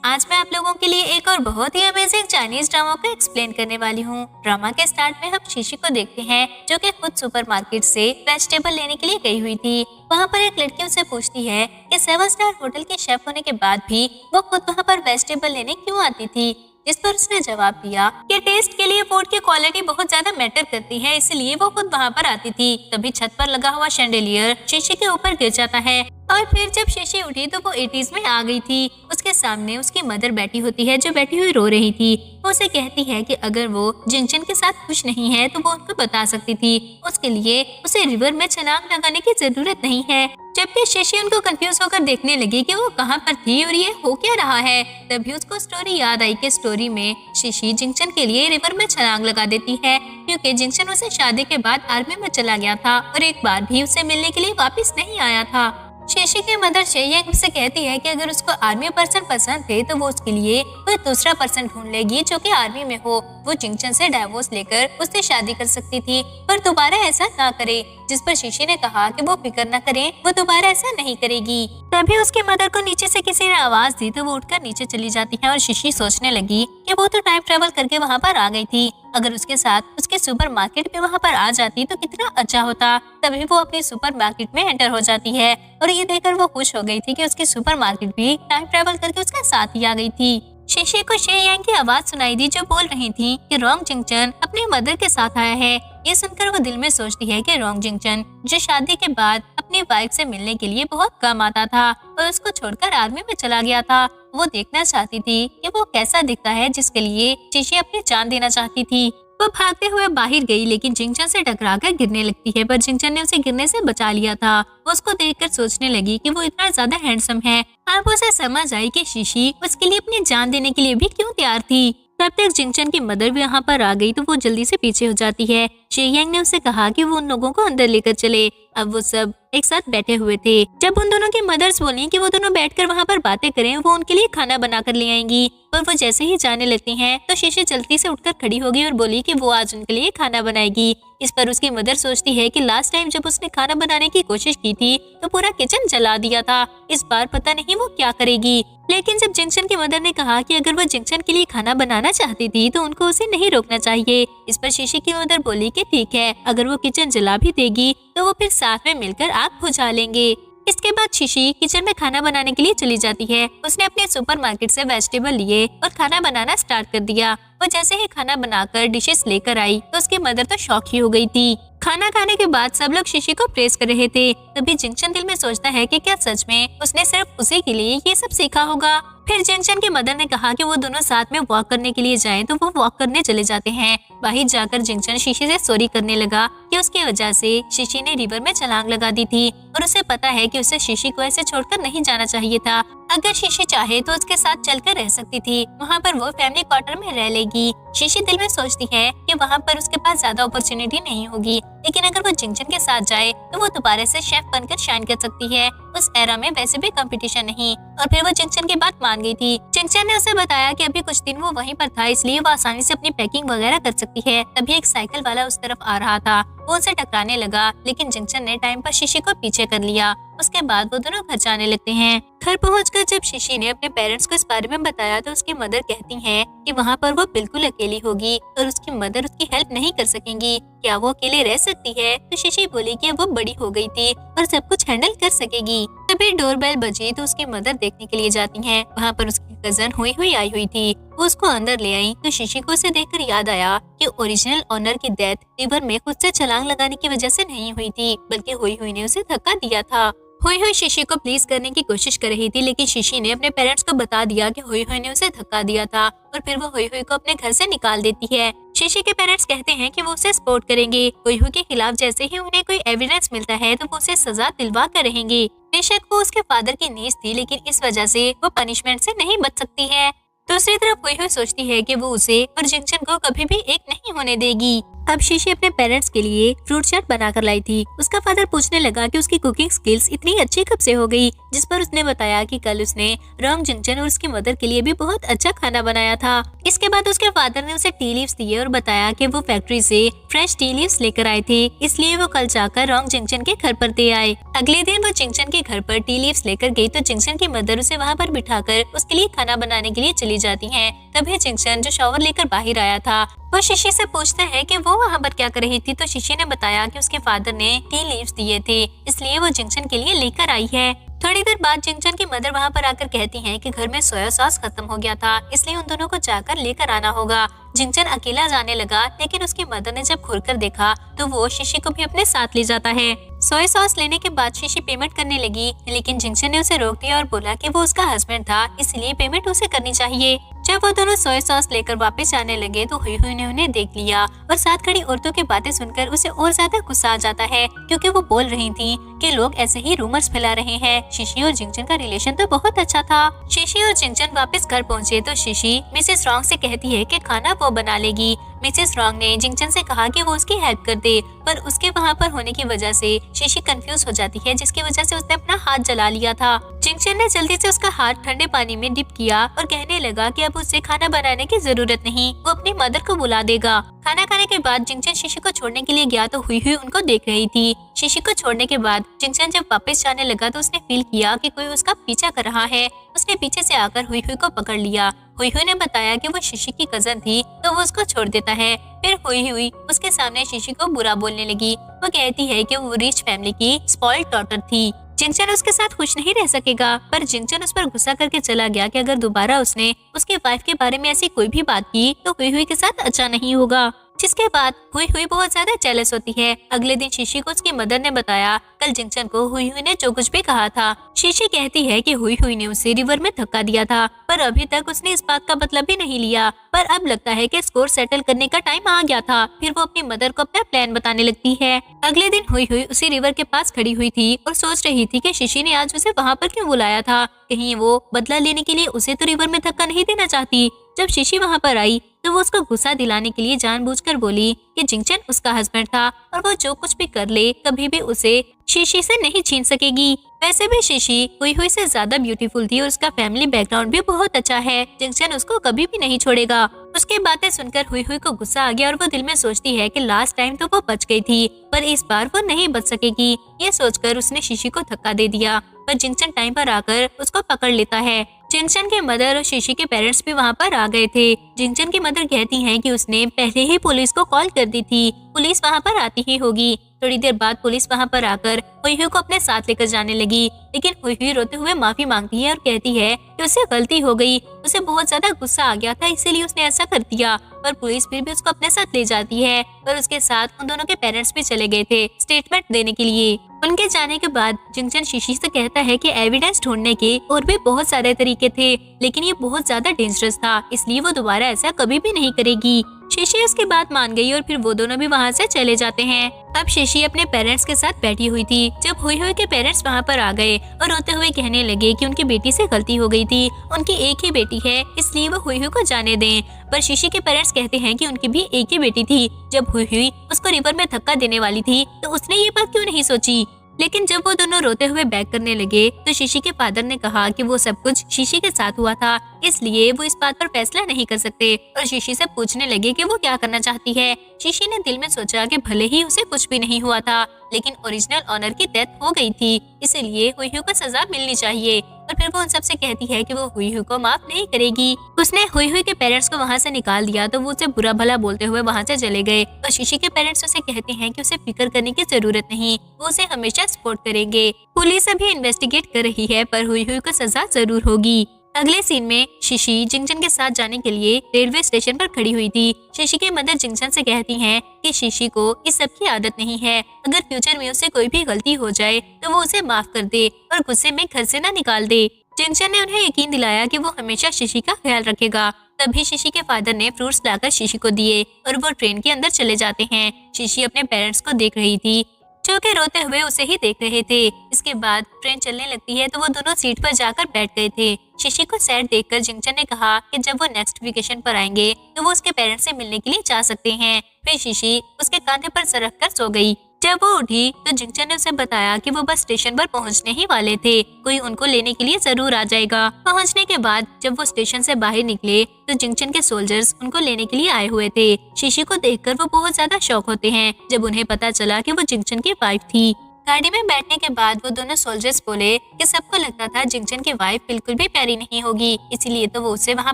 आज मैं आप लोगों के लिए एक और बहुत ही अमेजिंग चाइनीज ड्रामा को एक्सप्लेन करने वाली हूँ। ड्रामा के स्टार्ट में हम शीशी को देखते हैं जो कि खुद सुपरमार्केट से वेजिटेबल लेने के लिए गई हुई थी। वहाँ पर एक लड़की उससे पूछती है कि 7 स्टार होटल के शेफ होने के बाद भी वो खुद वहाँ पर वेजिटेबल लेने क्यों आती थी। जिस पर उसने जवाब दिया कि टेस्ट के लिए फूड की क्वालिटी बहुत ज्यादा मैटर करती है, इसलिए वो खुद वहाँ पर आती थी। तभी छत पर लगा हुआ शैंडेलियर शीशी के ऊपर गिर जाता है और फिर जब शीशी उठी तो वो 80s में आ गई थी। उसके सामने उसकी मदर बैठी होती है जो बैठी हुई रो रही थी। वो उसे कहती है कि अगर वो जिंगचन के साथ खुश नहीं है तो वो उनको बता सकती थी, उसके लिए उसे रिवर में छलांग लगाने की जरूरत नहीं है। जबकि शीशी उनको कंफ्यूज होकर देखने लगी कि वो कहाँ पर थी और ये हो क्या रहा है। तभी उसको स्टोरी याद आई कि स्टोरी में शीशी जिंगचन के लिए रिवर में छलांग लगा देती है, क्योंकि जिंगचन उसे शादी के बाद आर्मी में चला गया था और एक बार भी उसे मिलने के लिए वापस नहीं आया था। शीशी की मदर शेयंग से कहती है कि अगर उसको आर्मी पर्सन पसंद थे तो वो उसके लिए कोई दूसरा पर्सन ढूंढ लेगी जो कि आर्मी में हो। वो जिंगचन से डाइवोर्स लेकर उससे शादी कर सकती थी, पर दोबारा ऐसा ना करे। जिस पर शीशी ने कहा कि वो फिक्र न करे, वो दोबारा ऐसा नहीं करेगी। तभी उसकी मदर को नीचे से किसी ने आवाज दी तो वो उठकर नीचे चली जाती है और शीशी सोचने लगी कि वो तो टाइम ट्रेवल करके वहाँ पर आ गई थी। अगर उसके साथ उसके सुपरमार्केट पे वहाँ पर आ जाती तो कितना अच्छा होता। तभी वो अपनी सुपरमार्केट में एंटर हो जाती है और ये देखकर वो खुश हो गई थी कि उसकी सुपरमार्केट भी टाइम ट्रेवल करके उसके साथ ही आ गई थी। शीशी को शेयंग की आवाज सुनाई दी जो बोल रही थी कि रोंग जिंगचन अपनी मदर के साथ आया है। ये सुनकर वो दिल में सोचती है कि रोंग जिंगचन जो शादी के बाद अपनी वाइफ से मिलने के लिए बहुत कम आता था और उसको छोड़कर आर्मी में चला गया था, वो देखना चाहती थी कि वो कैसा दिखता है, जिसके लिए शीशी अपनी जान देना चाहती थी। वो भागते हुए बाहर गई लेकिन जिंगचन से टकराकर गिरने लगती है, पर जिंगचन ने उसे गिरने से बचा लिया था। वो उसको देखकर सोचने लगी कि वो इतना ज्यादा हैंडसम है। अब उसे समझ आई कि शीशी उसके लिए अपनी जान देने के लिए भी क्यों तैयार थी। तब तक जिंगचन की मदर भी यहाँ पर आ गई तो वो जल्दी से पीछे हो जाती है। शेयंग ने उसे कहा कि वो उन लोगों को अंदर लेकर चले। अब वो सब एक साथ बैठे हुए थे। जब उन दोनों की मदर्स बोली कि वो दोनों बैठकर वहाँ पर बातें करें, वो उनके लिए खाना बनाकर ले आएंगी। पर वो जैसे ही जाने लगती हैं तो शीशी जल्दी से उठकर खड़ी होगी और बोली कि वो आज उनके लिए खाना बनाएगी। इस पर उसकी मदर सोचती है कि लास्ट टाइम जब उसने खाना बनाने की कोशिश की थी तो पूरा किचन जला दिया था, इस बार पता नहीं वो क्या करेगी। लेकिन जब जिंगचन की मदर ने कहा कि अगर वो जिंगचन के लिए खाना बनाना चाहती थी तो उनको उसे नहीं रोकना चाहिए। इस पर शीशी की मदर बोली कि ठीक है, अगर वो किचन जला भी देगी तो वो फिर साथ में मिलकर आग बुझा लेंगे। इसके बाद शीशी किचन में खाना बनाने के लिए चली जाती है। उसने अपने सुपरमार्केट से वेजिटेबल लिए और खाना बनाना स्टार्ट कर दिया। वो जैसे ही खाना बनाकर डिशेस लेकर आई तो उसकी मदर तो शॉक ही हो गई थी। खाना खाने के बाद सब लोग शीशी को प्रेस कर रहे थे। तभी जिंगचन दिल में सोचता है कि क्या सच में उसने सिर्फ उसी के लिए ये सब सीखा होगा। फिर जिंगचन की मदर ने कहा कि वो दोनों साथ में वॉक करने के लिए जाएं, तो वो वॉक करने चले जाते हैं। बाहर जाकर जिंगचन शीशी से सॉरी करने लगा कि उसकी वजह से शीशी ने रिवर में छलांग लगा दी थी और उसे पता है कि उसे शीशी को ऐसे छोड़कर नहीं जाना चाहिए था। अगर शीशी चाहे तो उसके साथ चलकर रह सकती थी, वहाँ पर वो फैमिली क्वार्टर में रह लेगी। शीशी दिल में सोचती है कि वहाँ पर उसके पास ज्यादा अपॉर्चुनिटी नहीं होगी, लेकिन अगर वो जिंगचन के साथ जाए तो वो दोबारा से शेफ बनकर शाइन कर सकती है। उस एरा में वैसे भी कंपटीशन नहीं। और फिर वो जिंगचन की बात मान गई थी। जिंगचन ने उसे बताया कि अभी कुछ दिन वो वहीं पर था, इसलिए वो आसानी से अपनी पैकिंग वगैरह कर सकती है। तभी एक साइकिल वाला उस तरफ आ रहा था, वो उनसे टकराने लगा, लेकिन जिंगचन ने टाइम पर शीशी को पीछे कर लिया। उसके बाद वो दोनों घर जाने लगते हैं। घर पहुंचकर जब शीशी ने अपने पेरेंट्स को इस बारे में बताया तो उसकी मदर कहती हैं कि वहाँ पर वो बिल्कुल अकेली होगी और उसकी मदर उसकी हेल्प नहीं कर सकेंगी। क्या वो अकेले रह सकती है? तो शीशी बोली कि वो बड़ी हो गई थी और सब कुछ हैंडल कर सकेगी। तभी डोरबेल बजी तो उसकी मदर देखने के लिए जाती हैं। वहाँ पर उसकी कजन हुई हुई आई हुई थी। वो उसको अंदर ले आई तो शीशी को उसे देखकर याद आया कि ओरिजिनल ओनर की डेथ रिवर में खुद से छलांग लगाने की वजह से नहीं हुई थी, बल्कि हुई हुई ने उसे धक्का दिया था। हुई हुई शीशी को प्लीज करने की कोशिश कर रही थी, लेकिन शीशी ने अपने पेरेंट्स को बता दिया कि हुई हुई ने उसे धक्का दिया था और फिर वो हुई हुई को अपने घर से निकाल देती है। शीशी के पेरेंट्स कहते हैं कि वो उसे सपोर्ट करेंगे। हुई हुई के खिलाफ जैसे ही उन्हें कोई एविडेंस मिलता है तो वो उसे सजा दिलवा कर रहेंगे। बेशक वो उसके फादर की नीज थी, लेकिन इस वजह से वो पनिशमेंट से नहीं बच सकती है। दूसरी तरफ हुई हुई सोचती है कि वो उसे और जिंगचन को कभी भी एक नहीं होने देगी। अब शीशी अपने पेरेंट्स के लिए फ्रूट चाट बनाकर लाई थी। उसका फादर पूछने लगा कि उसकी कुकिंग स्किल्स इतनी अच्छी कब से हो गई, जिस पर उसने बताया कि कल उसने रॉन्ग जिंगचन और उसकी मदर के लिए भी बहुत अच्छा खाना बनाया था। इसके बाद उसके फादर ने उसे टी लीव्स दिए और बताया कि वो फैक्ट्री से फ्रेश टी लीव्स लेकर आए थे, इसलिए वो कल जाकर रॉन्ग जिंगचन के घर पर दे आए। अगले दिन वो जिंगचन के घर पर टी लीव्स लेकर गई तो जिंगचन की मदर उसे वहाँ पर बिठाकर उसके लिए खाना बनाने के लिए चली जाती है। तभी जिंगचन जो शॉवर लेकर बाहर आया था वो शीशी से पूछता है कि वो वहाँ पर क्या कर रही थी, तो शीशी ने बताया कि उसके फादर ने टी लीव्स दिए थे, इसलिए वो जिंगचन के लिए लेकर आई है। थोड़ी देर बाद जिंगचन की मदर वहाँ पर आकर कहती हैं कि घर में सोया सॉस खत्म हो गया था, इसलिए उन दोनों को जाकर लेकर आना होगा। जिंगचन अकेला जाने लगा, लेकिन उसकी मदर ने जब घूरकर देखा तो वो शीशी को भी अपने साथ ले जाता है। सोया सॉस लेने के बाद शीशी पेमेंट करने लगी, लेकिन जिंगचन ने उसे रोक दिया और बोला कि वो उसका हस्बैंड था, इसलिए पेमेंट उसे करनी चाहिए। जब वो दोनों सोया सॉस लेकर वापस आने लगे तो हुई हुई ने उन्हें देख लिया और साथ खड़ी औरतों की बातें सुनकर उसे और ज्यादा गुस्सा आ जाता है, क्योंकि वो बोल रही थी कि लोग ऐसे ही रूमर्स फैला रहे हैं। शीशी और जिंगचन का रिलेशन तो बहुत अच्छा था। शीशी और जिंगचन वापस घर पहुँचे तो शीशी मिसेस रॉन्ग से कहती है कि खाना वो बना लेगी। मिसेस रॉन्ग ने जिंगचन से कहा कि वो उसकी हेल्प कर दे, पर उसके वहाँ पर होने की वजह से शीशी कंफ्यूज हो जाती है, जिसकी वजह से उसने अपना हाथ जला लिया था। जिंगचन ने जल्दी से उसका हाथ ठंडे पानी में डिप किया और कहने लगा कि अब उसे खाना बनाने की जरूरत नहीं, वो अपनी मदर को बुला देगा। खाना खाने के बाद जिंगचन शीशी को छोड़ने के लिए गया तो हुई हुई उनको देख रही थी। शीशी को छोड़ने के बाद जिंगचन जब वापस जाने लगा तो उसने फील किया कि कोई उसका पीछा कर रहा है। उसने पीछे से आकर हुई हुई को पकड़ लिया। हुई हुई ने बताया कि वो शीशी की कजन थी, तो वो उसको छोड़ देता है। फिर हुई हुई उसके सामने शीशी को बुरा बोलने लगी। वो कहती है कि वो रिच फैमिली की स्पॉइल्ड डॉटर थी। जिंगचन उसके साथ खुश नहीं रह सकेगा, पर जिंगचन उस पर गुस्सा करके चला गया कि अगर दोबारा उसने उसके वाइफ के बारे में ऐसी कोई भी बात की तो हुई हुई के साथ अच्छा नहीं होगा। जिसके बाद हुई हुई बहुत ज्यादा जेलस होती है। अगले दिन शीशी को उसकी मदर ने बताया कल जिंगचन को हुई हुई ने जो कुछ भी कहा था। शीशी कहती है कि हुई हुई ने उसे रिवर में धक्का दिया था, पर अभी तक उसने इस बात का मतलब भी नहीं लिया। पर अब लगता है कि स्कोर सेटल करने का टाइम आ गया था। फिर वो अपनी मदर को अपना प्लान बताने लगती है। अगले दिन हुई हुई उसी रिवर के पास खड़ी हुई थी और सोच रही थी कि शीशी ने आज उसे वहाँ पर क्यों बुलाया था, कहीं वो बदला लेने के लिए उसे तो रिवर में धक्का नहीं देना चाहती। जब शीशी वहाँ पर आई तो वो उसको गुस्सा दिलाने के लिए जानबूझकर बोली कि जिंगचन उसका हस्बैंड था और वो जो कुछ भी कर ले कभी भी उसे शीशी से नहीं छीन सकेगी। वैसे भी शीशी हुई हुई से ज्यादा ब्यूटीफुल थी और उसका फैमिली बैकग्राउंड भी बहुत अच्छा है। जिंगचन उसको कभी भी नहीं छोड़ेगा। उसकी बातें सुनकर हुई हुई को गुस्सा आ गया और वो दिल में सोचती है कि लास्ट टाइम तो वो बच गई थी, पर इस बार वो नहीं बच सकेगी। ये सोचकर उसने शीशी को धक्का दे दिया, पर जिंगचन टाइम पर आकर उसको पकड़ लेता है। जिंगचन के मदर और शीशी के पेरेंट्स भी वहाँ पर आ गए थे। जिंगचन की मदर कहती हैं कि उसने पहले ही पुलिस को कॉल कर दी थी, पुलिस वहाँ पर आती ही होगी। थोड़ी देर बाद पुलिस वहाँ पर आकर हुई हुई को अपने साथ लेकर जाने लगी, लेकिन हुई हुई रोते हुए माफी मांगती है और कहती है कि उससे गलती हो गई, उसे बहुत ज्यादा गुस्सा आ गया था इसीलिए उसने ऐसा कर दिया। पर पुलिस फिर भी उसको अपने साथ ले जाती है और उसके साथ उन दोनों के पेरेंट्स भी चले गए थे स्टेटमेंट देने के लिए। उनके जाने के बाद जिंगचन शीशी से कहता है कि एविडेंस ढूंढने के और भी बहुत सारे तरीके थे, लेकिन ये बहुत ज्यादा डेंजरस था, इसलिए वो दोबारा ऐसा कभी भी नहीं करेगी। शीशी उसकी बात मान गई और फिर वो दोनों भी वहाँ से चले जाते हैं। अब शीशी अपने पेरेंट्स के साथ बैठी हुई थी जब हुई हुई के पेरेंट्स वहाँ पर आ गए और रोते हुए कहने लगे कि उनकी बेटी से गलती हो गई थी, उनकी एक ही बेटी है इसलिए वो हुई हुई को जाने दें। पर शीशी के पेरेंट्स कहते हैं कि उनकी भी एक ही बेटी थी, जब हुई हुई उसको रिवर में धक्का देने वाली थी तो उसने ये बात क्यों नहीं सोची। लेकिन जब वो दोनों रोते हुए बैक करने लगे तो शीशी के फादर ने कहा कि वो सब कुछ शीशी के साथ हुआ था, इसलिए वो इस बात पर फैसला नहीं कर सकते और शीशी से पूछने लगे कि वो क्या करना चाहती है। शीशी ने दिल में सोचा कि भले ही उसे कुछ भी नहीं हुआ था, लेकिन ओरिजिनल ऑनर की डेथ हो गई थी, इसलिए हुई हुई को सजा मिलनी चाहिए। और फिर वो उन सबसे कहती है कि वो हुई हुई को माफ नहीं करेगी। उसने हुई हुई के पेरेंट्स को वहाँ से निकाल दिया तो वो उसे बुरा भला बोलते हुए वहाँ से चले गए और शीशी के पेरेंट्स उसे कहते हैं कि उसे फिक्र करने की जरूरत नहीं, वो उसे हमेशा सपोर्ट करेंगे। पुलिस अभी इन्वेस्टिगेट कर रही है, पर हुई हुई को सजा जरूर होगी। अगले सीन में शीशी जिंगचन के साथ जाने के लिए रेलवे स्टेशन पर खड़ी हुई थी। शीशी की मदर जिंगचन से कहती हैं कि शीशी को इस सब की आदत नहीं है, अगर फ्यूचर में उसे कोई भी गलती हो जाए तो वो उसे माफ कर दे और गुस्से में घर से ना निकाल दे। जिंगचन ने उन्हें यकीन दिलाया कि वो हमेशा शीशी का ख्याल रखेगा। तभी शीशी के फादर ने फ्रूट्स लाकर शीशी को दिए और वो ट्रेन के अंदर चले जाते हैं। शीशी अपने पेरेंट्स को देख रही थी जो कि रोते हुए उसे ही देख रहे थे। इसके बाद ट्रेन चलने लगती है तो वो दोनों सीट पर जाकर बैठ गए थे। शीशी को सैड देखकर जिंगचन ने कहा कि जब वो नेक्स्ट वेकेशन पर आएंगे तो वो उसके पेरेंट्स से मिलने के लिए जा सकते हैं। फिर शीशी उसके कंधे पर सर रखकर सो गई। जब वो उठी तो जिंगचन ने उसे बताया कि वो बस स्टेशन पर पहुंचने ही वाले थे, कोई उनको लेने के लिए जरूर आ जाएगा। पहुंचने के बाद जब वो स्टेशन से बाहर निकले तो जिंगचन के सोल्जर्स उनको लेने के लिए आए हुए थे। शीशी को देखकर वो बहुत ज्यादा शॉक होते हैं जब उन्हें पता चला कि वो जिंगचन की वाइफ थी। गाड़ी में बैठने के बाद वो दोनों सोल्जर्स बोले कि सबको लगता था जिंगचन की वाइफ बिल्कुल भी प्यारी नहीं होगी, इसीलिए तो वो उसे वहाँ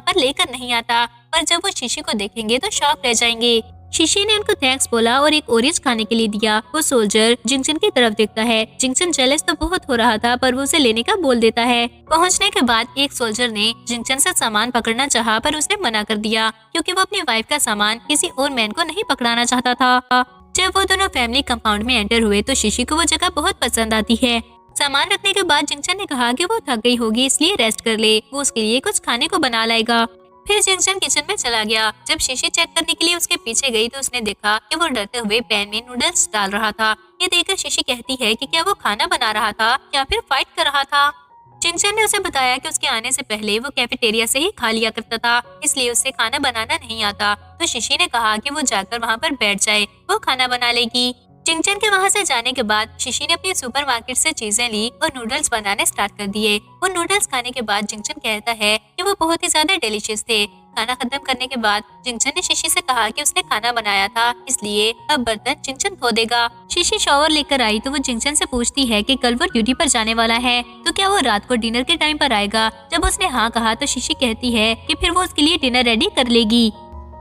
पर लेकर नहीं आता, पर जब वो शीशी को देखेंगे तो शॉक रह जाएंगे। शीशी ने उनको थैंक्स बोला और एक ओरियस खाने के लिए दिया। वो सोल्जर जिंगचन की तरफ देखता है। जिंगचन जेलस तो बहुत हो रहा था पर वो उसे लेने का बोल देता है। पहुंचने के बाद एक सोल्जर ने जिंगचन से सामान पकड़ना चाहा पर उसने मना कर दिया क्योंकि वो अपनी वाइफ का सामान किसी और मैन को नहीं पकड़ाना चाहता था। जब वो दोनों फैमिली कंपाउंड में एंटर हुए तो शीशी को वो जगह बहुत पसंद आती है। सामान रखने के बाद जिंगचन ने कहा कि वो थक गई होगी इसलिए रेस्ट कर ले, वो उसके लिए कुछ खाने को बना लाएगा। फिर जिंगचन किचन में चला गया। जब शीशी चेक करने के लिए उसके पीछे गई तो उसने देखा कि वो डरते हुए पैन में नूडल्स डाल रहा था। ये देखकर शीशी कहती है कि क्या वो खाना बना रहा था या फिर फाइट कर रहा था। जिंगचन ने उसे बताया कि उसके आने से पहले वो कैफेटेरिया से ही खा लिया करता था, इसलिए उसे खाना बनाना नहीं आता। तो शीशी ने कहा कि वो जाकर वहाँ पर बैठ जाए, वो खाना बना लेगी। जिंगचन के वहाँ से जाने के बाद शीशी ने अपनी सुपरमार्केट से चीजें ली और नूडल्स बनाने स्टार्ट कर दिए। वो नूडल्स खाने के बाद जिंगचन कहता है कि वो बहुत ही ज्यादा डिलीशियस थे। खाना खत्म करने के बाद जिंगचन ने शीशी से कहा कि उसने खाना बनाया था, इसलिए अब बर्तन जिंगचन धो देगा। शीशी शॉवर लेकर आई तो वो जिंगचन से पूछती है कि कल वो ड्यूटी पर जाने वाला है तो क्या वो रात को डिनर के टाइम पर आएगा। जब उसने हाँ कहा तो शीशी कहती है कि फिर वो उसके लिए डिनर रेडी कर लेगी।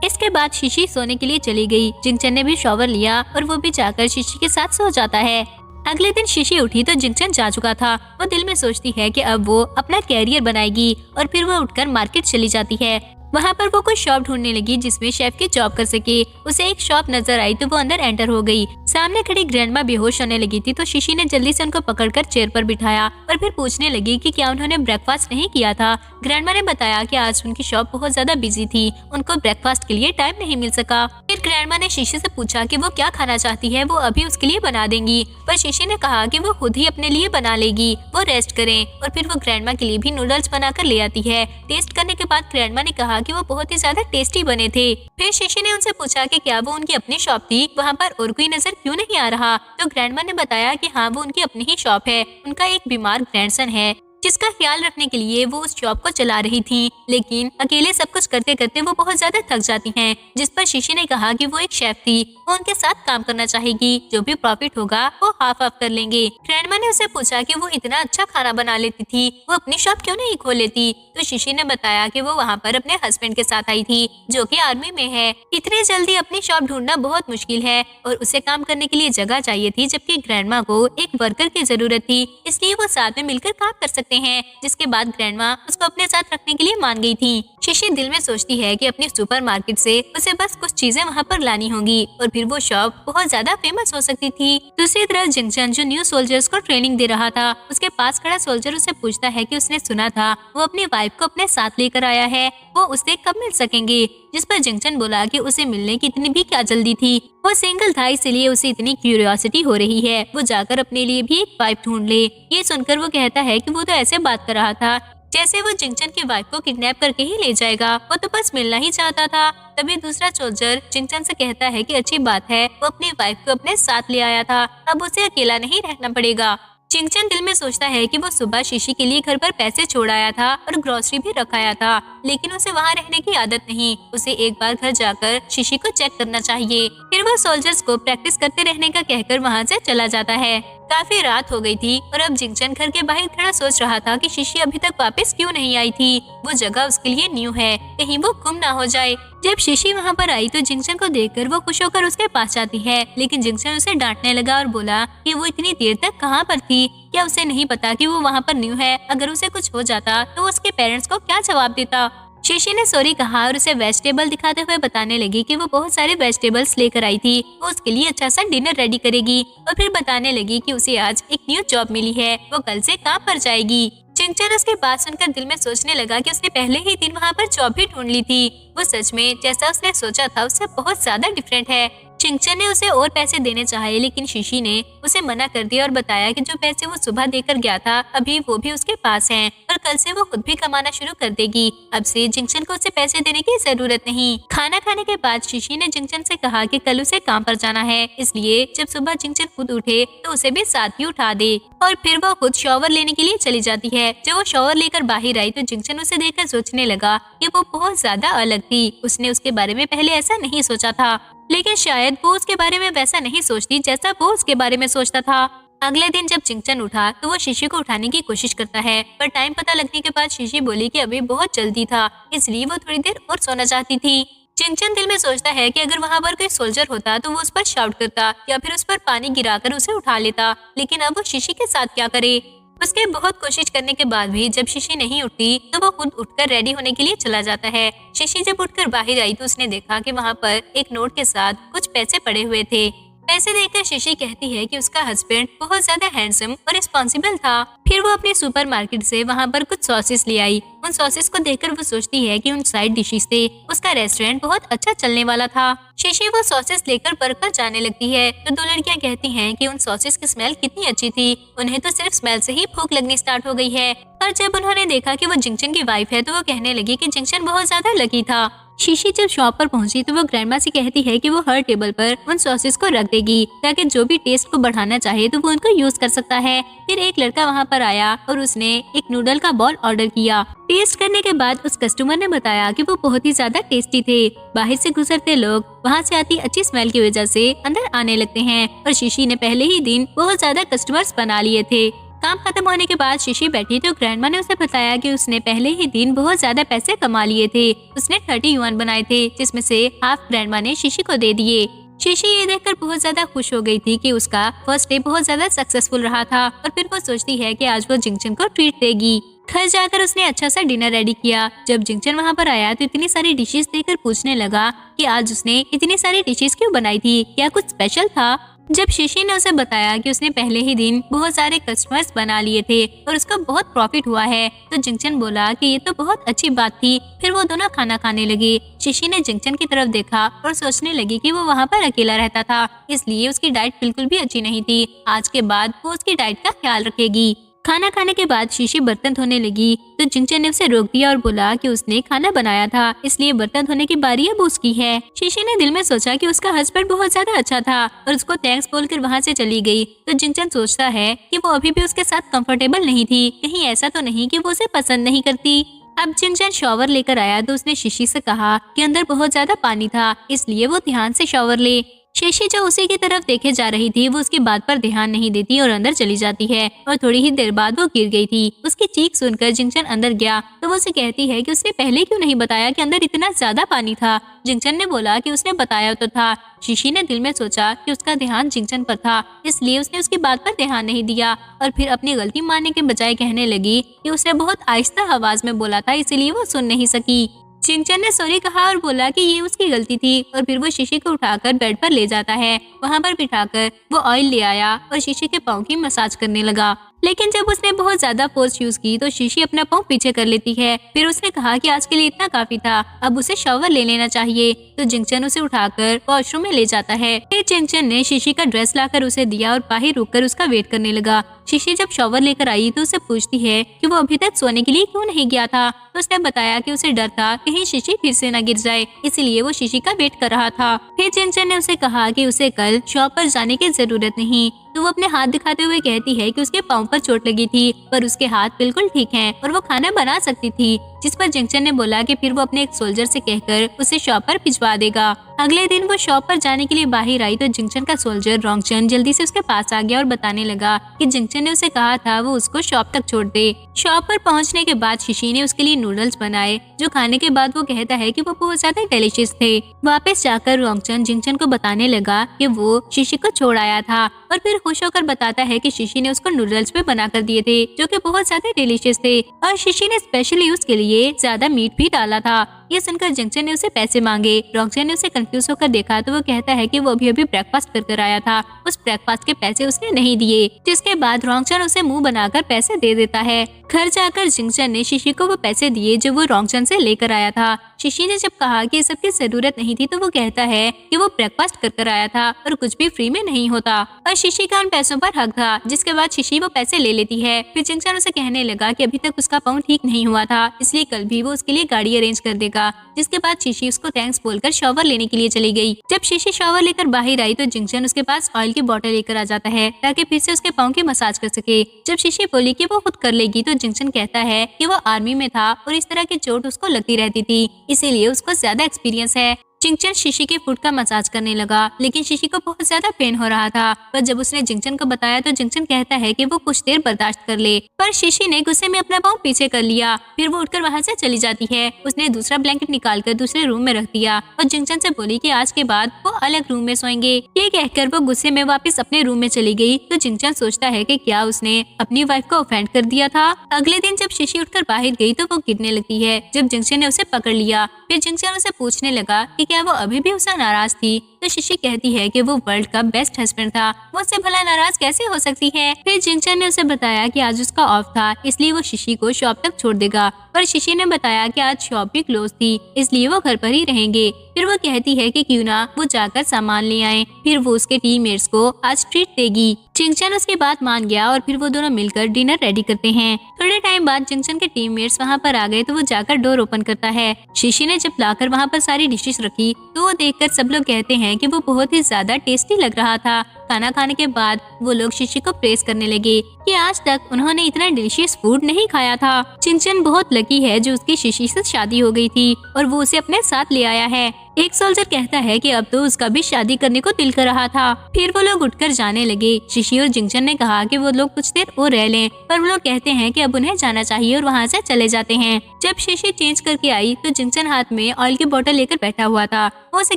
इसके बाद शीशी सोने के लिए चली गई। जिंगचन ने भी शॉवर लिया और वो भी जाकर शीशी के साथ सो जाता है। अगले दिन शीशी उठी तो जिंगचन जा चुका था। वो दिल में सोचती है कि अब वो अपना कैरियर बनाएगी और फिर वो उठकर मार्केट चली जाती है। वहाँ पर वो कोई शॉप ढूंढने लगी जिसमें शेफ की जॉब कर सके। उसे एक शॉप नजर आई तो वो अंदर एंटर हो गई। सामने खड़ी ग्रैंडमा बेहोश होने लगी थी तो शीशी ने जल्दी से उनको पकड़कर चेयर पर बिठाया और फिर पूछने लगी कि क्या उन्होंने ब्रेकफास्ट नहीं किया था। ग्रैंडमा ने बताया कि आज उनकी शॉप बहुत ज्यादा बिजी थी, उनको ब्रेकफास्ट के लिए टाइम नहीं मिल सका। फिर ग्रैंडमा ने शीशी से पूछा कि वो क्या खाना चाहती है, वो अभी उसके लिए बना देंगी, पर शीशी ने कहा कि वो खुद ही अपने लिए बना लेगी, वो रेस्ट करें। और फिर वो ग्रैंडमा के लिए भी नूडल्स बनाकर ले आती है। टेस्ट करने के बाद ग्रैंडमा ने कहा कि वो बहुत ही ज्यादा टेस्टी बने थे। फिर शीशी ने उनसे पूछा कि क्या वो उनकी अपनी शॉप थी, वहाँ पर और कोई नजर क्यों नहीं आ रहा। तो ग्रैंडमा ने बताया कि हाँ वो उनकी अपनी ही शॉप है, उनका एक बीमार ग्रैंडसन है जिसका ख्याल रखने के लिए वो उस शॉप को चला रही थी, लेकिन अकेले सब कुछ करते करते वो बहुत ज्यादा थक जाती हैं। जिस पर शीशी ने कहा कि वो एक शेफ थी, वो उनके साथ काम करना चाहेगी, जो भी प्रॉफिट होगा वो हाफ हाफ कर लेंगे। ग्रैंडमा ने उसे पूछा कि वो इतना अच्छा खाना बना लेती थी, वो अपनी शॉप क्यों नहीं खोल लेती। तो शीशी ने बताया कि वो वहाँ पर अपने हस्बैंड के साथ आई थी जो कि आर्मी में है। इतनी जल्दी अपनी शॉप ढूंढना बहुत मुश्किल है और उसे काम करने के लिए जगह चाहिए थी, जबकि ग्रैंडमा को एक वर्कर की जरूरत थी, इसलिए वो साथ में मिलकर काम कर सकते हैं। जिसके बाद ग्रैंडमा उसको अपने साथ रखने के लिए मान गई थी। शीशी दिल में सोचती है कि अपनी सुपरमार्केट से उसे बस कुछ चीजें वहाँ पर लानी होंगी और फिर वो शॉप बहुत ज्यादा फेमस हो सकती थी। दूसरी तरफ जिंगचन जो न्यू सोल्जर्स को ट्रेनिंग दे रहा था, उसके पास खड़ा सोल्जर उसे पूछता है कि उसने सुना था वो अपनी वाइफ को अपने साथ लेकर आया है, वो उससे कब मिल सकेंगे। जिस पर जिंगचन बोला कि उसे मिलने की इतनी भी क्या जल्दी थी, वो सिंगल था इसलिए उसे इतनी क्यूरियोसिटी हो रही है, वो जाकर अपने लिए भी एक वाइफ ढूंढ ले। ये सुनकर वो कहता है कि वो तो ऐसे बात कर रहा था जैसे वो जिंगचन की वाइफ को किडनैप करके ही ले जाएगा, वो तो बस मिलना ही चाहता था। तभी दूसरा सोल्जर जिंगचन से कहता है कि अच्छी बात है, वो अपनी वाइफ को अपने साथ ले आया था, अब उसे अकेला नहीं रहना पड़ेगा। जिंगचन दिल में सोचता है कि वो सुबह शीशी के लिए घर पर पैसे छोड़ आया था और ग्रोसरी भी रखाया था, लेकिन उसे वहाँ रहने की आदत नहीं, उसे एक बार घर जाकर शीशी को चेक करना चाहिए। फिर वो सोल्जर्स को प्रैक्टिस करते रहने का कहकर वहाँ से चला जाता है। काफी रात हो गई थी और अब जिंगचन घर के बाहर खड़ा सोच रहा था कि शीशी अभी तक वापस क्यों नहीं आई थी। वो जगह उसके लिए न्यू है, कहीं वो गुम ना हो जाए। जब शीशी वहाँ पर आई तो जिंगचन को देखकर वो खुश होकर उसके पास जाती है, लेकिन जिंगचन उसे डांटने लगा और बोला कि वो इतनी देर तक कहाँ पर थी, क्या उसे नहीं पता कि वो वहाँ पर न्यू है, अगर उसे कुछ हो जाता तो उसके पेरेंट्स को क्या जवाब देता। शीशी ने सॉरी कहा और उसे वेजिटेबल दिखाते हुए बताने लगी कि वो बहुत सारे वेजिटेबल्स लेकर आई थी, वो उसके लिए अच्छा सा डिनर रेडी करेगी और फिर बताने लगी कि उसे आज एक न्यू जॉब मिली है, वो कल से काम पर जाएगी। जिंगचन उसकी बात सुनकर दिल में सोचने लगा कि उसने पहले ही दिन वहाँ पर जॉब भी ढूंढ ली थी। वो सच में जैसा उसने सोचा था उससे बहुत ज्यादा डिफरेंट है। चिंगचन ने उसे और पैसे देने चाहे, लेकिन शीशी ने उसे मना कर दिया और बताया कि जो पैसे वो सुबह देकर गया था अभी वो भी उसके पास हैं और कल से वो खुद भी कमाना शुरू कर देगी। अब से जिंगचन को उसे पैसे देने की जरूरत नहीं। खाना खाने के बाद शीशी ने जिंगचन से कहा कि कल उसे काम पर जाना है, इसलिए जब सुबह जिंगचन खुद उठे तो उसे भी साथ ही उठा दे और फिर वो खुद शॉवर लेने के लिए चली जाती है। जब वो शॉवर लेकर बाहर आई तो जिंगचन उसे देखकर सोचने लगा कि वो बहुत ज्यादा अलग थी। उसने उसके बारे में पहले ऐसा नहीं सोचा था, लेकिन शायद वो उसके बारे में वैसा नहीं सोचती जैसा वो उसके बारे में सोचता था। अगले दिन जब जिंगचन उठा तो वो शीशी को उठाने की कोशिश करता है, पर टाइम पता लगने के बाद शीशी बोली कि अभी बहुत जल्दी था, इसलिए वो थोड़ी देर और सोना चाहती थी। जिंगचन दिल में सोचता है कि अगर वहाँ पर कोई सोल्जर होता तो वो उस पर शाउट करता या फिर उस पर पानी गिराकर उसे उठा लेता, लेकिन अब वो शीशी के साथ क्या करे। उसके बहुत कोशिश करने के बाद भी जब शीशी नहीं उठती तो वो खुद उठकर रेडी होने के लिए चला जाता है। शीशी जब उठकर बाहर आई तो उसने देखा कि वहाँ पर एक नोट के साथ कुछ पैसे पड़े हुए थे। पैसे देखकर शीशी कहती है कि उसका हस्बैंड बहुत ज्यादा हैंडसम और रिस्पॉन्सिबल था। फिर वो अपने सुपरमार्केट से वहाँ पर कुछ सॉसेस ले आई। उन सॉसेस को देखकर वो सोचती है कि उन साइड डिशेस से उसका रेस्टोरेंट बहुत अच्छा चलने वाला था। शीशी वो सॉसेस लेकर बर्गर जाने लगती है तो दो लड़कियां कहती हैं कि उन सॉसेस की स्मेल कितनी अच्छी थी। उन्हें तो सिर्फ स्मेल से ही भूख लगनी स्टार्ट हो गई है। और जब उन्होंने देखा कि वो जिंगचन की वाइफ है तो वो कहने लगी कि जिंगचन बहुत ज्यादा लकी था। शीशी जब शॉप पर पहुंची तो वो ग्रैंडमा से कहती है कि वो हर टेबल पर उन सॉसेस को रख देगी ताकि जो भी टेस्ट को बढ़ाना चाहे तो वो उनको यूज कर सकता है। फिर एक लड़का वहाँ पर आया और उसने एक नूडल का बॉल ऑर्डर किया। टेस्ट करने के बाद उस कस्टमर ने बताया कि वो बहुत ही ज्यादा टेस्टी थे। बाहर से गुजरते लोग वहाँ से आती अच्छी स्मेल की वजह से अंदर आने लगते हैं और शीशी ने पहले ही दिन बहुत ज्यादा कस्टमर्स बना लिए थे। काम खत्म होने के बाद शीशी बैठी तो ग्रैंडमा ने उसे बताया कि उसने पहले ही दिन बहुत ज्यादा पैसे कमा लिए थे। उसने 30 युआन बनाए थे, जिसमें से हाफ ग्रैंडमा ने शीशी को दे दिए। शीशी ये देखकर बहुत ज्यादा खुश हो गई थी कि उसका फर्स्ट डे बहुत ज्यादा सक्सेसफुल रहा था और फिर वो सोचती है कि आज वो जिंगचन को ट्रीट देगी। घर जाकर उसने अच्छा सा डिनर रेडी किया। जब जिंगचन वहाँ पर आया तो इतनी सारी डिशेस देखकर पूछने लगा कि आज उसने इतनी सारी डिशेस क्यों बनाई थी, क्या कुछ स्पेशल था। जब शीशी ने उसे बताया कि उसने पहले ही दिन बहुत सारे कस्टमर्स बना लिए थे और उसका बहुत प्रॉफिट हुआ है तो जिंगचन बोला कि ये तो बहुत अच्छी बात थी। फिर वो दोनों खाना खाने लगे। शीशी ने जिंगचन की तरफ देखा और सोचने लगी कि वो वहाँ पर अकेला रहता था, इसलिए उसकी डाइट बिल्कुल भी अच्छी नहीं थी। आज के बाद वो उसकी डाइट का ख्याल रखेगी। खाना खाने के बाद शीशी बर्तन धोने लगी तो जिंगचन ने उसे रोक दिया और बोला कि उसने खाना बनाया था, इसलिए बर्तन धोने की बारी अब उसकी है। शीशी ने दिल में सोचा कि उसका हस्बैंड बहुत ज्यादा अच्छा था और उसको थैंक्स बोलकर वहाँ से चली गई। तो जिंगचन सोचता है कि वो अभी भी उसके साथ कंफर्टेबल नहीं थी, कहीं ऐसा तो नहीं कि वो उसे पसंद नहीं करती। अब जिंगचन शॉवर लेकर आया तो उसने शीशी से कहा कि अंदर बहुत ज्यादा पानी था, इसलिए वो ध्यान से शॉवर ले। शीशी जो उसी की तरफ देखे जा रही थी वो उसकी बात पर ध्यान नहीं देती और अंदर चली जाती है और थोड़ी ही देर बाद वो गिर गई थी। उसकी चीख सुनकर जिंगचन अंदर गया तो वो उसे कहती है कि उसने पहले क्यों नहीं बताया कि अंदर इतना ज्यादा पानी था। जिंगचन ने बोला कि उसने बताया तो था। शीशी ने दिल में सोचा कि उसका ध्यान जिंगचन पर था, इसलिए उसने उसकी बात पर ध्यान नहीं दिया और फिर अपनी गलती मानने के बजाय कहने लगी कि उसने बहुत आहिस्ता आवाज में बोला था, इसलिए वो सुन नहीं सकी। जिंगचन ने सॉरी कहा और बोला कि ये उसकी गलती थी और फिर वो शीशी को उठाकर बेड पर ले जाता है। वहाँ पर बिठाकर वो ऑयल ले आया और शीशी के पाँव की मसाज करने लगा। लेकिन जब उसने बहुत ज्यादा फोर्स यूज की तो शीशी अपना पाँव पीछे कर लेती है। फिर उसने कहा कि आज के लिए इतना काफी था, अब उसे शॉवर ले लेना चाहिए। तो जिंगचन उसे उठाकर वॉशरूम में ले जाता है। फिर जिंगचन ने शीशी का ड्रेस लाकर उसे दिया और बाहर रुककर उसका वेट करने लगा। शीशी जब शॉवर लेकर आई तो उसे पूछती है कि वो अभी तक सोने के लिए क्यों नहीं गया था। तो उसने बताया कि उसे डर था कहीं शीशी फिर से न गिर जाए, इसलिए वो शीशी का वेट कर रहा था। फिर जिंगचन ने उसे कहा कि उसे कल शॉप पर जाने की जरूरत नहीं। तो वो अपने हाथ दिखाते हुए कहती है कि उसके पाँव पर चोट लगी थी पर उसके हाथ बिल्कुल ठीक हैं और वो खाना बना सकती थी। जिस पर जिंगचन ने बोला कि फिर वो अपने एक सोल्जर से कहकर उसे शॉप पर भिजवा देगा। अगले दिन वो शॉप पर जाने के लिए बाहर आई तो जिंगचन का सोल्जर रोंगचन जल्दी से उसके पास आ गया और बताने लगा कि जिंगचन ने उसे कहा था वो उसको शॉप तक छोड़ दे। शॉप पर पहुंचने के बाद शीशी ने उसके लिए नूडल्स बनाए, जो खाने के बाद वो कहता है कि वो बहुत ज्यादा डिलीशियस थे। वापस जाकर रोंगचन जिंगचन को बताने लगा कि वो शीशी को छोड़ आया था और फिर खुश होकर बताता है कि शीशी ने उसको नूडल्स पे बना कर दिए थे जो कि बहुत ज्यादा डिलीशियस थे और शीशी ने स्पेशली उसके लिए ज्यादा मीट भी डाला था। ये सुनकर जिंगचन ने उसे पैसे मांगे। रॉकजन ने उसे कंफ्यूज होकर देखा तो वो कहता है कि वो अभी अभी ब्रेकफास्ट कर आया था, उस ब्रेकफास्ट के पैसे उसने नहीं दिए। जिसके बाद रॉकजन उसे मुंह बनाकर पैसे दे देता है। घर जाकर जिंगचन ने शिशी को वो पैसे दिए जो वो रॉकजन से लेकर आया था। शिशी ने जब कहा कि सबकी जरूरत नहीं थी तो वो कहता है कि वो ब्रेकफास्ट कर आया था और कुछ भी फ्री में नहीं होता और शिशी का उन पैसों पर हक था। जिसके बाद शिशी वो पैसे ले लेती है। फिर जिंगचन उसे कहने लगा कि अभी तक उसका पाँव ठीक नहीं हुआ था, इसलिए कल भी वो उसके लिए गाड़ी अरेंज कर देगा। जिसके बाद शिशी उसको थैंक्स बोलकर शॉवर लेने के लिए चली गई। जब शिशी शॉवर लेकर बाहर आई तो जिंगचन उसके पास ऑयल की बोतल लेकर आ जाता है ताकि फिर से उसके पाँव की मसाज कर सके। जब शिशी बोली कि वो खुद कर लेगी तो जिंगचन कहता है कि वो आर्मी में था और इस तरह की चोट उसको लगती रहती थी, इसीलिए उसको ज्यादा एक्सपीरियंस है। जिंगचन शिशी के फुट का मसाज करने लगा, लेकिन शिशी को बहुत ज्यादा पेन हो रहा था। पर जब उसने जिंगचन को बताया तो जिंगचन कहता है कि वो कुछ देर बर्दाश्त कर ले, पर शिशी ने गुस्से में अपना पाँव पीछे कर लिया। फिर वो उठकर वहाँ से चली जाती है। उसने दूसरा ब्लैंकेट निकालकर दूसरे रूम में रख दिया और जिंगचन से बोली कि आज के बाद वो अलग रूम में सोएंगे। ये कहकर वो गुस्से में वापस अपने रूम में चली गई तो जिंगचन सोचता है कि क्या उसने अपनी वाइफ को ऑफेंड कर दिया था। अगले दिन जब शिशी उठकर बाहर गई तो वो गिरने लगती है। जब जिंगचन ने उसे पकड़ लिया, फिर जिंगचन उसे पूछने लगा कि क्या वो अभी भी उससे नाराज थी तो शिशी कहती है कि वो वर्ल्ड का बेस्ट हस्बैंड था, वो उससे भला नाराज कैसे हो सकती है। फिर जिंगचन ने उसे बताया कि आज उसका ऑफ था, इसलिए वो शिशी को शॉप तक छोड़ देगा। पर शिशी ने बताया कि आज शॉप भी क्लोज थी, इसलिए वो घर पर ही रहेंगे। फिर वो कहती है कि क्यों ना वो जाकर सामान ले आए, फिर वो उसके टीममेट्स को आज ट्रीट देगी। जिंगचन उसकी बात मान गया और फिर वो दोनों मिलकर डिनर रेडी करते हैं। थोड़े टाइम बाद जिंगचन के टीममेट्स वहाँ पर आ गए तो वो जाकर डोर ओपन करता है। शिशी ने जब लाकर वहाँ पर सारी डिशेस रखी तो वो देखकर सब लोग कहते हैं कि वो बहुत ही ज्यादा टेस्टी लग रहा था। खाना खाने के बाद वो लोग शिशी को प्रेस करने लगे कि आज तक उन्होंने इतना डिलीशियस फूड नहीं खाया था। जिंगचन बहुत लकी है जो उसकी शिशी से शादी हो गई थी और वो उसे अपने साथ ले आया है। एक सोल्जर कहता है कि अब तो उसका भी शादी करने को दिल कर रहा था। फिर वो लोग उठकर जाने लगे। शिशी और जिंगचन ने कहा कि वो लोग कुछ देर और रह लें, पर वो लोग कहते हैं कि अब उन्हें जाना चाहिए और वहाँ से चले जाते हैं। जब शिशी चेंज करके आई तो जिंगचन हाथ में ऑयल की बोतल लेकर बैठा हुआ था। वो उसे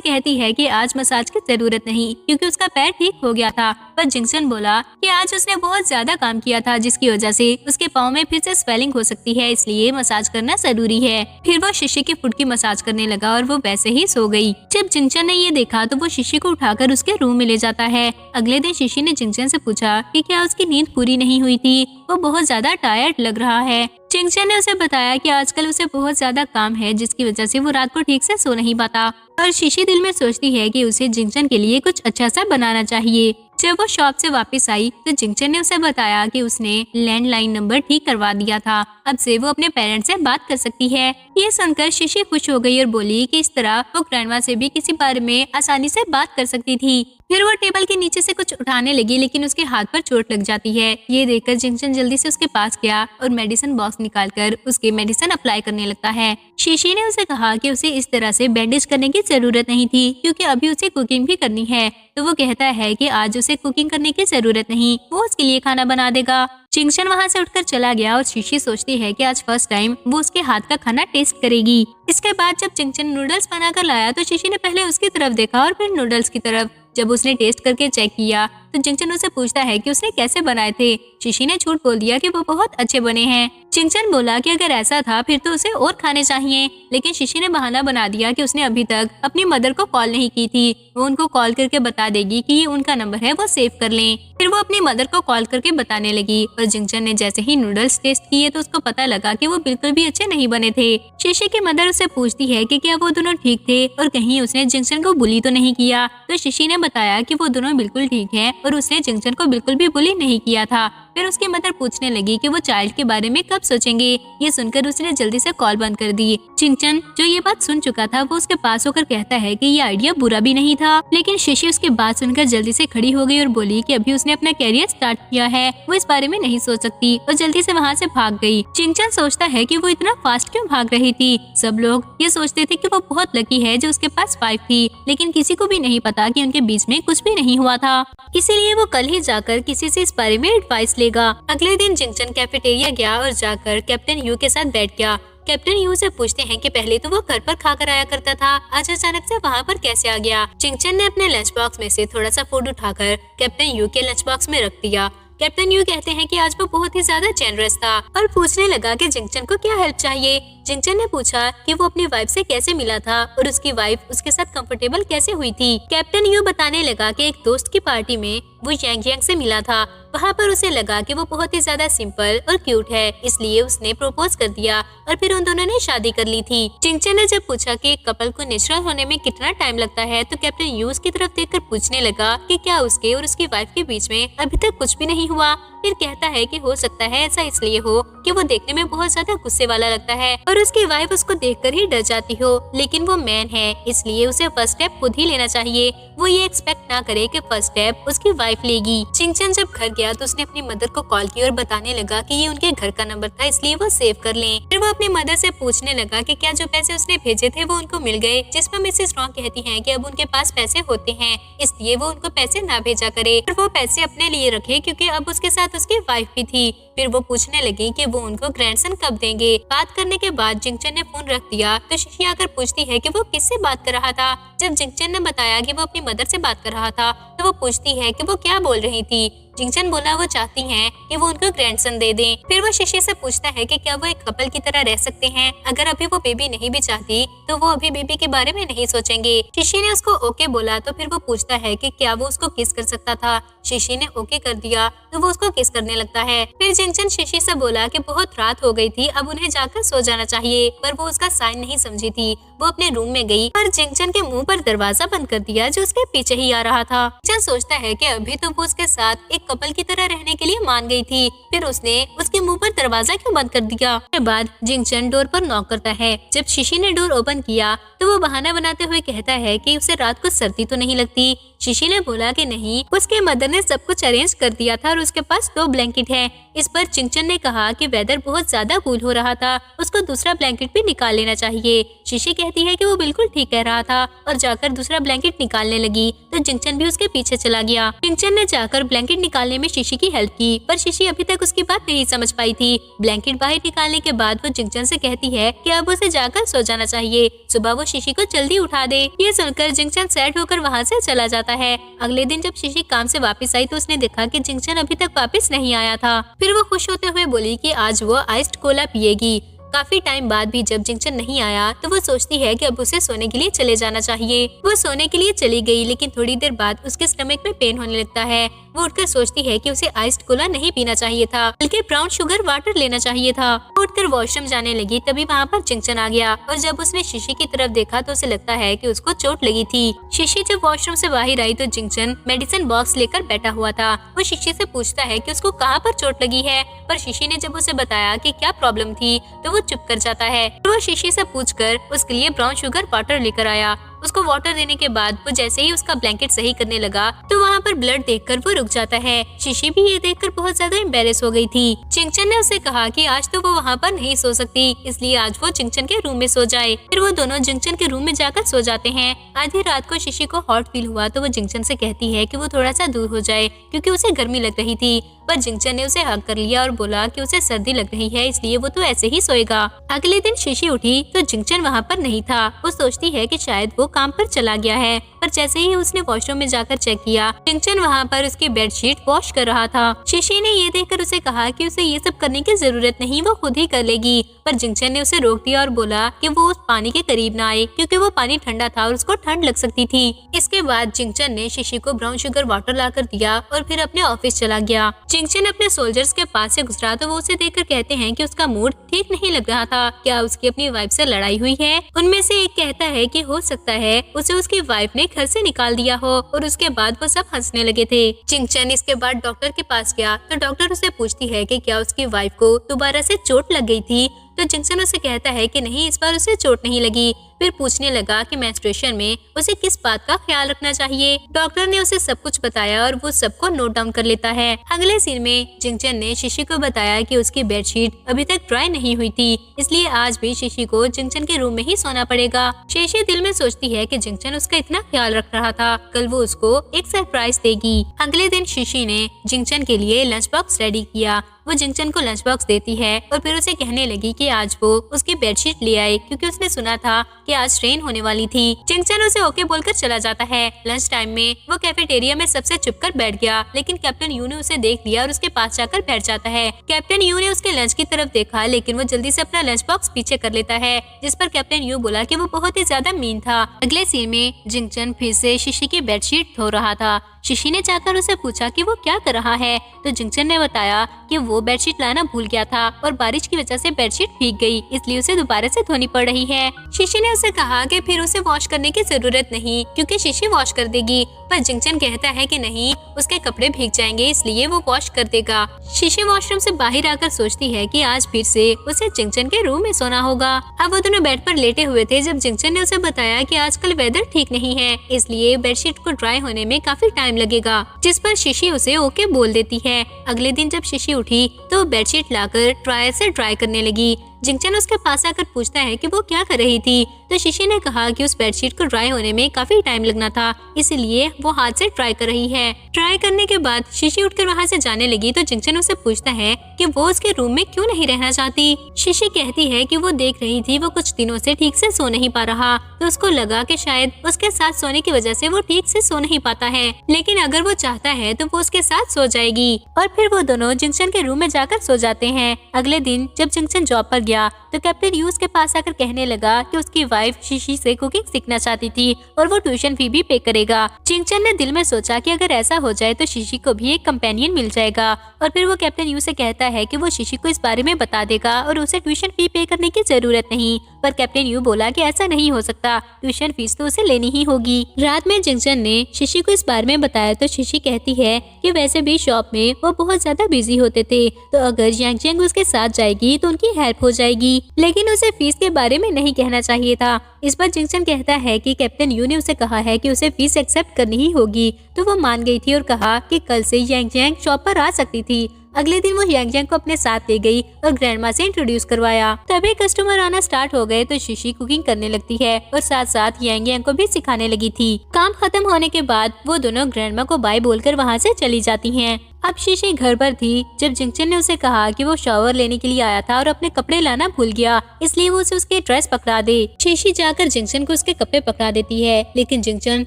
कहती है कि आज मसाज की जरूरत नहीं क्योंकि उसका पैर ठीक हो गया था। पर जिंगचन बोला कि आज उसने बहुत ज्यादा काम किया था जिसकी वजह से उसके पाँव में फिर से स्वेलिंग हो सकती है, इसलिए मसाज करना जरूरी है। फिर वो शिशी के फुट की मसाज करने लगा और वो वैसे ही सो गई। जब जिंगचन ने ये देखा तो वो शिशी को उठाकर उसके रूम में ले जाता है। अगले दिन शिशी ने जिंगचन से पूछा कि क्या उसकी नींद पूरी नहीं हुई थी, वो बहुत ज्यादा टायर्ड लग रहा है। जिंगचन ने उसे बताया कि आजकल उसे बहुत ज्यादा काम है जिसकी वजह से वो रात को ठीक से सो नहीं पाता और शिशी दिल में सोचती है कि उसे जिंगचन के लिए कुछ अच्छा सा बनाना चाहिए। जब वो शॉप से वापस आई तो जिंगचन ने उसे बताया कि उसने लैंडलाइन नंबर ठीक करवा दिया था, अब से वो अपने पेरेंट्स से बात कर सकती है। ये सुनकर शिशी खुश हो गई और बोली कि इस तरह वो ग्रैंडमा से भी किसी बारे में आसानी से बात कर सकती थी। फिर वो टेबल के नीचे से कुछ उठाने लगी लेकिन उसके हाथ पर चोट लग जाती है। ये देखकर जिंगचन जल्दी से उसके पास गया और मेडिसिन बॉक्स निकालकर उसके मेडिसिन अप्लाई करने लगता है। शिशी ने उसे कहा कि उसे इस तरह से बैंडेज करने की जरूरत नहीं थी क्योंकि अभी उसे कुकिंग भी करनी है। तो वो कहता है कि आज उसे कुकिंग करने की जरूरत नहीं, वो उसके लिए खाना बना देगा। जिंगचन वहाँ से उठकर चला गया और शिशी सोचती है कि आज फर्स्ट टाइम वो उसके हाथ का खाना टेस्ट करेगी। इसके बाद जब जिंगचन नूडल्स बनाकर लाया तो शिशी ने पहले उसकी तरफ देखा और फिर नूडल्स की तरफ। जब उसने टेस्ट करके चेक किया तो जिंगचन उसे पूछता है कि उसने कैसे बनाए थे। शिशी ने झूठ बोल दिया कि वो बहुत अच्छे बने हैं। जिंगचन बोला कि अगर ऐसा था फिर तो उसे और खाने चाहिए, लेकिन शिशी ने बहाना बना दिया कि उसने अभी तक अपनी मदर को कॉल नहीं की थी, वो उनको कॉल करके बता देगी कि ये उनका नंबर है, वो सेव कर लें। फिर वो अपनी मदर को कॉल करके बताने लगी और जिंगचन ने जैसे ही नूडल्स टेस्ट किए तो उसको पता लगा कि वो बिल्कुल भी अच्छे नहीं बने थे। शिशी की मदर उसे पूछती है कि क्या वो दोनों ठीक थे और कहीं उसने जिंगचन को बुली तो नहीं किया। तो शिशी ने बताया कि वो दोनों बिल्कुल ठीक है और उसने जिंगचन को बिल्कुल भी बुली नहीं किया था। फिर उसकी मदर पूछने लगी कि वो चाइल्ड के बारे में कब सोचेंगे। ये सुनकर उसने जल्दी से कॉल बंद कर दी। जिंगचन जो ये बात सुन चुका था वो उसके पास होकर कहता है कि ये आइडिया बुरा भी नहीं था, लेकिन शिशी उसकी बात सुनकर जल्दी से खड़ी हो गई और बोली कि अभी उसने अपना कैरियर स्टार्ट किया है, वो इस बारे में नहीं सोच सकती और जल्दी से वहाँ से भाग गई। जिंगचन सोचता है कि वो इतना फास्ट क्यों भाग रही थी। सब लोग ये सोचते थे कि वो बहुत लकी है जो उसके पास वाइफ थी, लेकिन किसी को भी नहीं पता कि उनके बीच में कुछ भी नहीं हुआ था। इसीलिए वो कल ही जाकर किसी से इस बारे में एडवाइस लेगा। अगले दिन जिंगचन कैफेटेरिया गया और जाकर कैप्टन यू के साथ बैठ गया। कैप्टन यू से पूछते हैं कि पहले तो वो घर पर खाकर आया करता था, आज अचानक से वहाँ पर कैसे आ गया। जिंगचन ने अपने लंच बॉक्स में से थोड़ा सा फूड उठाकर कैप्टन यू के लंच बॉक्स में रख दिया। कैप्टन यू कहते हैं कि आज वो बहुत ही ज्यादा जेनरस था और पूछने लगा कि जिंगचन को क्या हेल्प चाहिए। जिंगचन ने पूछा कि वो अपनी वाइफ से कैसे मिला था और उसकी वाइफ उसके साथ कंफर्टेबल कैसे हुई थी। कैप्टन यू बताने लगा कि एक दोस्त की पार्टी में वो यांग से मिला था। वहाँ पर उसे लगा कि वो बहुत ही ज्यादा सिंपल और क्यूट है, इसलिए उसने प्रपोज कर दिया और फिर उन दोनों ने शादी कर ली थी। जिंगचन ने जब पूछा कि एक कपल को नेचुरल होने में कितना टाइम लगता है तो कैप्टन यू उसकी तरफ देखकर पूछने लगा कि क्या उसके और उसकी वाइफ के बीच में अभी तक कुछ भी नहीं हुआ। फिर कहता है कि हो सकता है ऐसा इसलिए हो कि वो देखने में बहुत ज्यादा गुस्से वाला लगता है और उसकी वाइफ उसको देखकर ही डर जाती हो, लेकिन वो मैन है इसलिए उसे फर्स्ट स्टेप खुद ही लेना चाहिए। वो ये एक्सपेक्ट ना करे कि फर्स्ट स्टेप उसकी वाइफ लेगी। जिंगचन जब घर गया तो उसने अपनी मदर को कॉल की और बताने लगा कि ये उनके घर का नंबर था इसलिए वो सेव कर लें। फिर वो अपनी मदर से पूछने लगा कि क्या जो पैसे उसने भेजे थे वो उनको मिल गए, जिस पर मिसेस रॉन्ग कहती हैं कि अब उनके पास पैसे होते हैं इसलिए वो उनको पैसे ना भेजा करे और वो पैसे अपने लिए रखे क्योंकि अब उसके साथ उसकी वाइफ भी थी। फिर वो पूछने लगी कि वो उनको ग्रैंडसन कब देंगे। बात करने के बाद जिंगचन ने फोन रख दिया तो शिशी आकर पूछती है कि वो किससे बात कर रहा था। जब जिंगचन ने बताया कि वो अपनी मदर से बात कर रहा था तो वो पूछती है कि वो क्या बोल रही थी। जिंगचन बोला वो चाहती हैं कि वो उनको ग्रैंडसन दे दें। फिर वो शिशी से पूछता है कि क्या वो एक कपल की तरह रह सकते हैं, अगर अभी वो बेबी नहीं भी चाहती तो वो अभी बेबी के बारे में नहीं सोचेंगे। शिशी ने उसको ओके बोला तो फिर वो पूछता है कि क्या वो उसको किस कर सकता था। शिशी ने ओके कर दिया तो वो उसको किस करने लगता है। फिर जिंगचन शिशी से बोला कि बहुत रात हो गई थी, अब उन्हें जाकर सो जाना चाहिए, पर वो उसका साइन नहीं समझी थी। वो अपने रूम में गई और जिंगचन के मुंह पर दरवाजा बंद कर दिया जो उसके पीछे ही आ रहा था। जिंगचन सोचता है कि अभी तो वो उसके साथ एक कपल की तरह रहने के लिए मान गई थी, फिर उसने उसके मुंह पर दरवाजा क्यों बंद कर दिया। उसके बाद जिंगचन डोर पर नॉक करता है। जब शिशी ने डोर ओपन किया तो वो बहाना बनाते हुए कहता है कि उसे रात को सर्दी तो नहीं लगती। शिशी ने बोला कि नहीं, उसके मदर ने सब कुछ अरेंज कर दिया था और उसके पास 2 ब्लैंकेट हैं। इस पर जिंगचन ने कहा कि वेदर बहुत ज्यादा कूल हो रहा था, उसको दूसरा ब्लैंकेट भी निकाल लेना चाहिए। शिशी कहती है कि वो बिल्कुल ठीक कह रहा था और जाकर दूसरा ब्लैंकेट निकालने लगी तो जिंगचन भी उसके पीछे चला गया। जिंगचन ने जाकर ब्लैंकेट निकालने में शिशी की हेल्प की, पर शिशी अभी तक उसकी बात नहीं समझ पाई थी। ब्लैंकेट बाहर निकालने के बाद वो जिंगचन से कहती है कि अब उसे जाकर सो जाना चाहिए, सुबह वो शिशी को जल्दी उठा दे। ये सुनकर जिंगचन सैड होकर वहाँ से चला जाता है। अगले दिन जब शिशी काम से वापस आई तो उसने देखा कि जिंगचन अभी तक वापस नहीं आया था। फिर वो खुश होते हुए बोली कि आज वो आइस्ड कोला पिएगी। काफी टाइम बाद भी जब जिंगचन नहीं आया तो वो सोचती है कि अब उसे सोने के लिए चले जाना चाहिए। वो सोने के लिए चली गई, लेकिन थोड़ी देर बाद उसके स्टमक में पेन होने लगता है। वो उठकर सोचती है कि उसे आइस्ड कोला नहीं पीना चाहिए था, बल्कि ब्राउन शुगर वाटर लेना चाहिए था। वो उठकर वॉशरूम जाने लगी, तभी वहाँ पर जिंगचन आ गया और जब उसने शिशी की तरफ देखा तो उसे लगता है कि उसको चोट लगी थी। शिशी जब वॉशरूम से बाहर आई तो जिंगचन मेडिसिन बॉक्स लेकर बैठा हुआ था। वो शिशी से पूछता है कि उसको कहाँ पर चोट लगी है, पर शिशी ने जब उसे बताया कि क्या प्रॉब्लम थी तो वो चुप कर जाता है। तो वो शिशी से पूछकर उसके लिए ब्राउन शुगर वाटर लेकर आया। उसको वाटर देने के बाद वो जैसे ही उसका ब्लैंकेट सही करने लगा तो वहाँ पर ब्लड देखकर वो रुक जाता है। शिशी भी ये देखकर बहुत ज्यादा एम्बेरेस हो गई थी। जिंगचन ने उसे कहा कि आज तो वो वहाँ पर नहीं सो सकती, इसलिए आज वो जिंगचन के रूम में सो जाए। फिर वो दोनों जिंगचन के रूम में जाकर सो जाते हैं। आधी रात को शिशी को हॉट फील हुआ तो वो जिंगचन से कहती है कि वो थोड़ा सा दूर हो जाए क्योंकि उसे गर्मी लग रही थी, पर जिंगचन ने उसे हग कर लिया और बोला कि उसे सर्दी लग रही है इसलिए वो तो ऐसे ही सोएगा। अगले दिन शिशी उठी तो जिंगचन वहाँ पर नहीं था। वो सोचती है कि शायद वो काम पर चला गया है, पर जैसे ही उसने वॉशरूम में जाकर चेक किया जिंगचन वहाँ पर उसकी बेडशीट वॉश कर रहा था। शिशी ने ये देखकर उसे कहा कि उसे ये सब करने की जरूरत नहीं, वो खुद ही कर लेगी, पर जिंगचन ने उसे रोक दिया और बोला कि वो उस पानी के करीब ना आए क्योंकि वो पानी ठंडा था और उसको ठंड लग सकती थी। इसके बाद जिंगचन ने शिशी को ब्राउन शुगर वाटर लाकर दिया और फिर अपने ऑफिस चला गया। जिंगचन अपने सोल्जर्स के पास से गुजरा तो वो उसे देखकर कहते हैं कि उसका मूड ठीक नहीं लग रहा था, क्या उसकी अपनी वाइफ से लड़ाई हुई है। उनमें से एक कहता है कि हो सकता है उसे उसकी वाइफ ने घर से निकाल दिया हो और उसके बाद वो सब हंसने लगे थे। जिंगचन इसके बाद डॉक्टर के पास गया तो डॉक्टर उसे पूछती है कि क्या उसकी वाइफ को दोबारा से चोट लग गई थी, तो जिंगचन उसे कहता है कि नहीं, इस बार उसे चोट नहीं लगी। फिर पूछने लगा कि मेंस्ट्रुएशन में उसे किस बात का ख्याल रखना चाहिए। डॉक्टर ने उसे सब कुछ बताया और वो सबको नोट डाउन कर लेता है। अगले सीन में जिंगचन ने शिशी को बताया कि उसकी बेडशीट अभी तक ड्राई नहीं हुई थी, इसलिए आज भी शिशी को जिंगचन के रूम में ही सोना पड़ेगा। शिशी दिल में सोचती है कि जिंगचन उसका इतना ख्याल रख रहा था, कल वो उसको एक सरप्राइज देगी। अगले दिन शिशी ने जिंगचन के लिए लंच बॉक्स रेडी किया। वो जिंगचन को लंच बॉक्स देती है और फिर उसे कहने लगी कि आज वो उसकी बेडशीट ले आए क्योंकि उसने सुना था कि आज ट्रेन होने वाली थी। जिंगचन उसे ओके बोलकर चला जाता है। लंच टाइम में वो कैफेटेरिया में सबसे चुपकर बैठ गया, लेकिन कैप्टन यू ने उसे देख लिया और उसके पास जाकर बैठ जाता है। कैप्टन यू ने उसके लंच की तरफ देखा, लेकिन वो जल्दी से अपना लंच बॉक्स पीछे कर लेता है, जिस पर कैप्टन यू बोला कि वो बहुत ही ज्यादा मीन था। अगले सीन में जिंगचन फिर से शीशी की बेडशीट धो रहा था। शीशी ने जाकर उसे पूछा कि वो क्या कर रहा है, तो जिंगचन ने बताया कि वो बेडशीट लाना भूल गया था और बारिश की वजह से बेडशीट भीग गई, इसलिए उसे दोबारा से धोनी पड़ रही है। शीशी ने उसे कहा कि फिर उसे वॉश करने की जरूरत नहीं क्योंकि शीशी वॉश कर देगी, पर जिंगचन कहता है कि नहीं, उसके कपड़े भीग जाएंगे इसलिए वो वॉश कर देगा। शीशी वॉशरूम से बाहर आकर सोचती है कि आज फिर से उसे जिंगचन के रूम में सोना होगा। अब वो दोनों बेड पर लेटे हुए थे जब जिंगचन ने उसे बताया कि आजकल वेदर ठीक नहीं है, इसलिए बेडशीट को ड्राई होने में काफी टाइम लगेगा, जिस पर शीशी उसे ओके बोल देती है। अगले दिन जब शीशी उठी तो बेडशीट लाकर ड्रायर से ड्राई करने लगी। जिंगचन उसके पास आकर पूछता है कि वो क्या कर रही थी, तो शीशी ने कहा कि उस बेडशीट को ड्राई होने में काफी टाइम लगना था, इसलिए वो हाथ से ड्राई कर रही है। ड्राई करने के बाद शीशी उठकर वहाँ से जाने लगी तो जिंगचन उसे पूछता है कि वो उसके रूम में क्यों नहीं रहना चाहती। शीशी कहती है कि वो देख रही थी वो कुछ दिनों से ठीक से सो नहीं पा रहा, तो उसको लगा कि शायद उसके साथ सोने की वजह से वो ठीक से सो नहीं पाता है, लेकिन अगर वो चाहता है तो वो उसके साथ सो जाएगी। और फिर वो दोनों जिंगचन के रूम में जाकर सो जाते हैं। अगले दिन जब जिंगचन जॉब पर गया तो कैप्टन यूज के पास आकर कहने लगा कि उसकी वाइफ शीशी से कुकिंग सीखना चाहती थी और वो ट्यूशन फी भी पे करेगा। जिंगचन ने दिल में सोचा कि अगर ऐसा हो जाए तो शीशी को भी एक कंपेनियन मिल जाएगा, और फिर वो कैप्टन यू से कहता है कि वो शीशी को इस बारे में बता देगा और उसे ट्यूशन फी पे करने की जरूरत नहीं। पर कैप्टन यू बोला कि ऐसा नहीं हो सकता, ट्यूशन फीस तो उसे लेनी ही होगी। रात में जिंगचन ने शीशी को इस बारे में बताया तो शीशी कहती है कि वैसे भी शॉप में वो बहुत ज्यादा बिजी होते थे, तो अगर यांगचैंग उसके साथ जाएगी तो उनकी हेल्प हो जाएगी, लेकिन उसे फीस के बारे में नहीं कहना चाहिए था। इस पर जिंगचन कहता है कि कैप्टन यू ने उसे कहा है कि उसे फीस एक्सेप्ट करनी ही होगी, तो वो मान गई थी और कहा कि कल से यांगचैंग शॉप पर आ सकती थी। अगले दिन वो यांगचैंग को अपने साथ ले गई और ग्रैंडमा से इंट्रोड्यूस करवाया। तभी कस्टमर आना स्टार्ट हो गए तो शीशी कुकिंग करने लगती है और साथ साथ यांगचैंग को भी सिखाने लगी थी। काम खत्म होने के बाद वो दोनों ग्रैंडमा को बाय बोलकर वहाँ से चली जाती हैं। अब शीशी घर पर थी जब जिंगचन ने उसे कहा कि वो शावर लेने के लिए आया था और अपने कपड़े लाना भूल गया, इसलिए वो उसे उसके ड्रेस पकड़ा दे। शीशी जाकर जिंगचन को उसके कपड़े पकड़ा देती है, लेकिन जिंगचन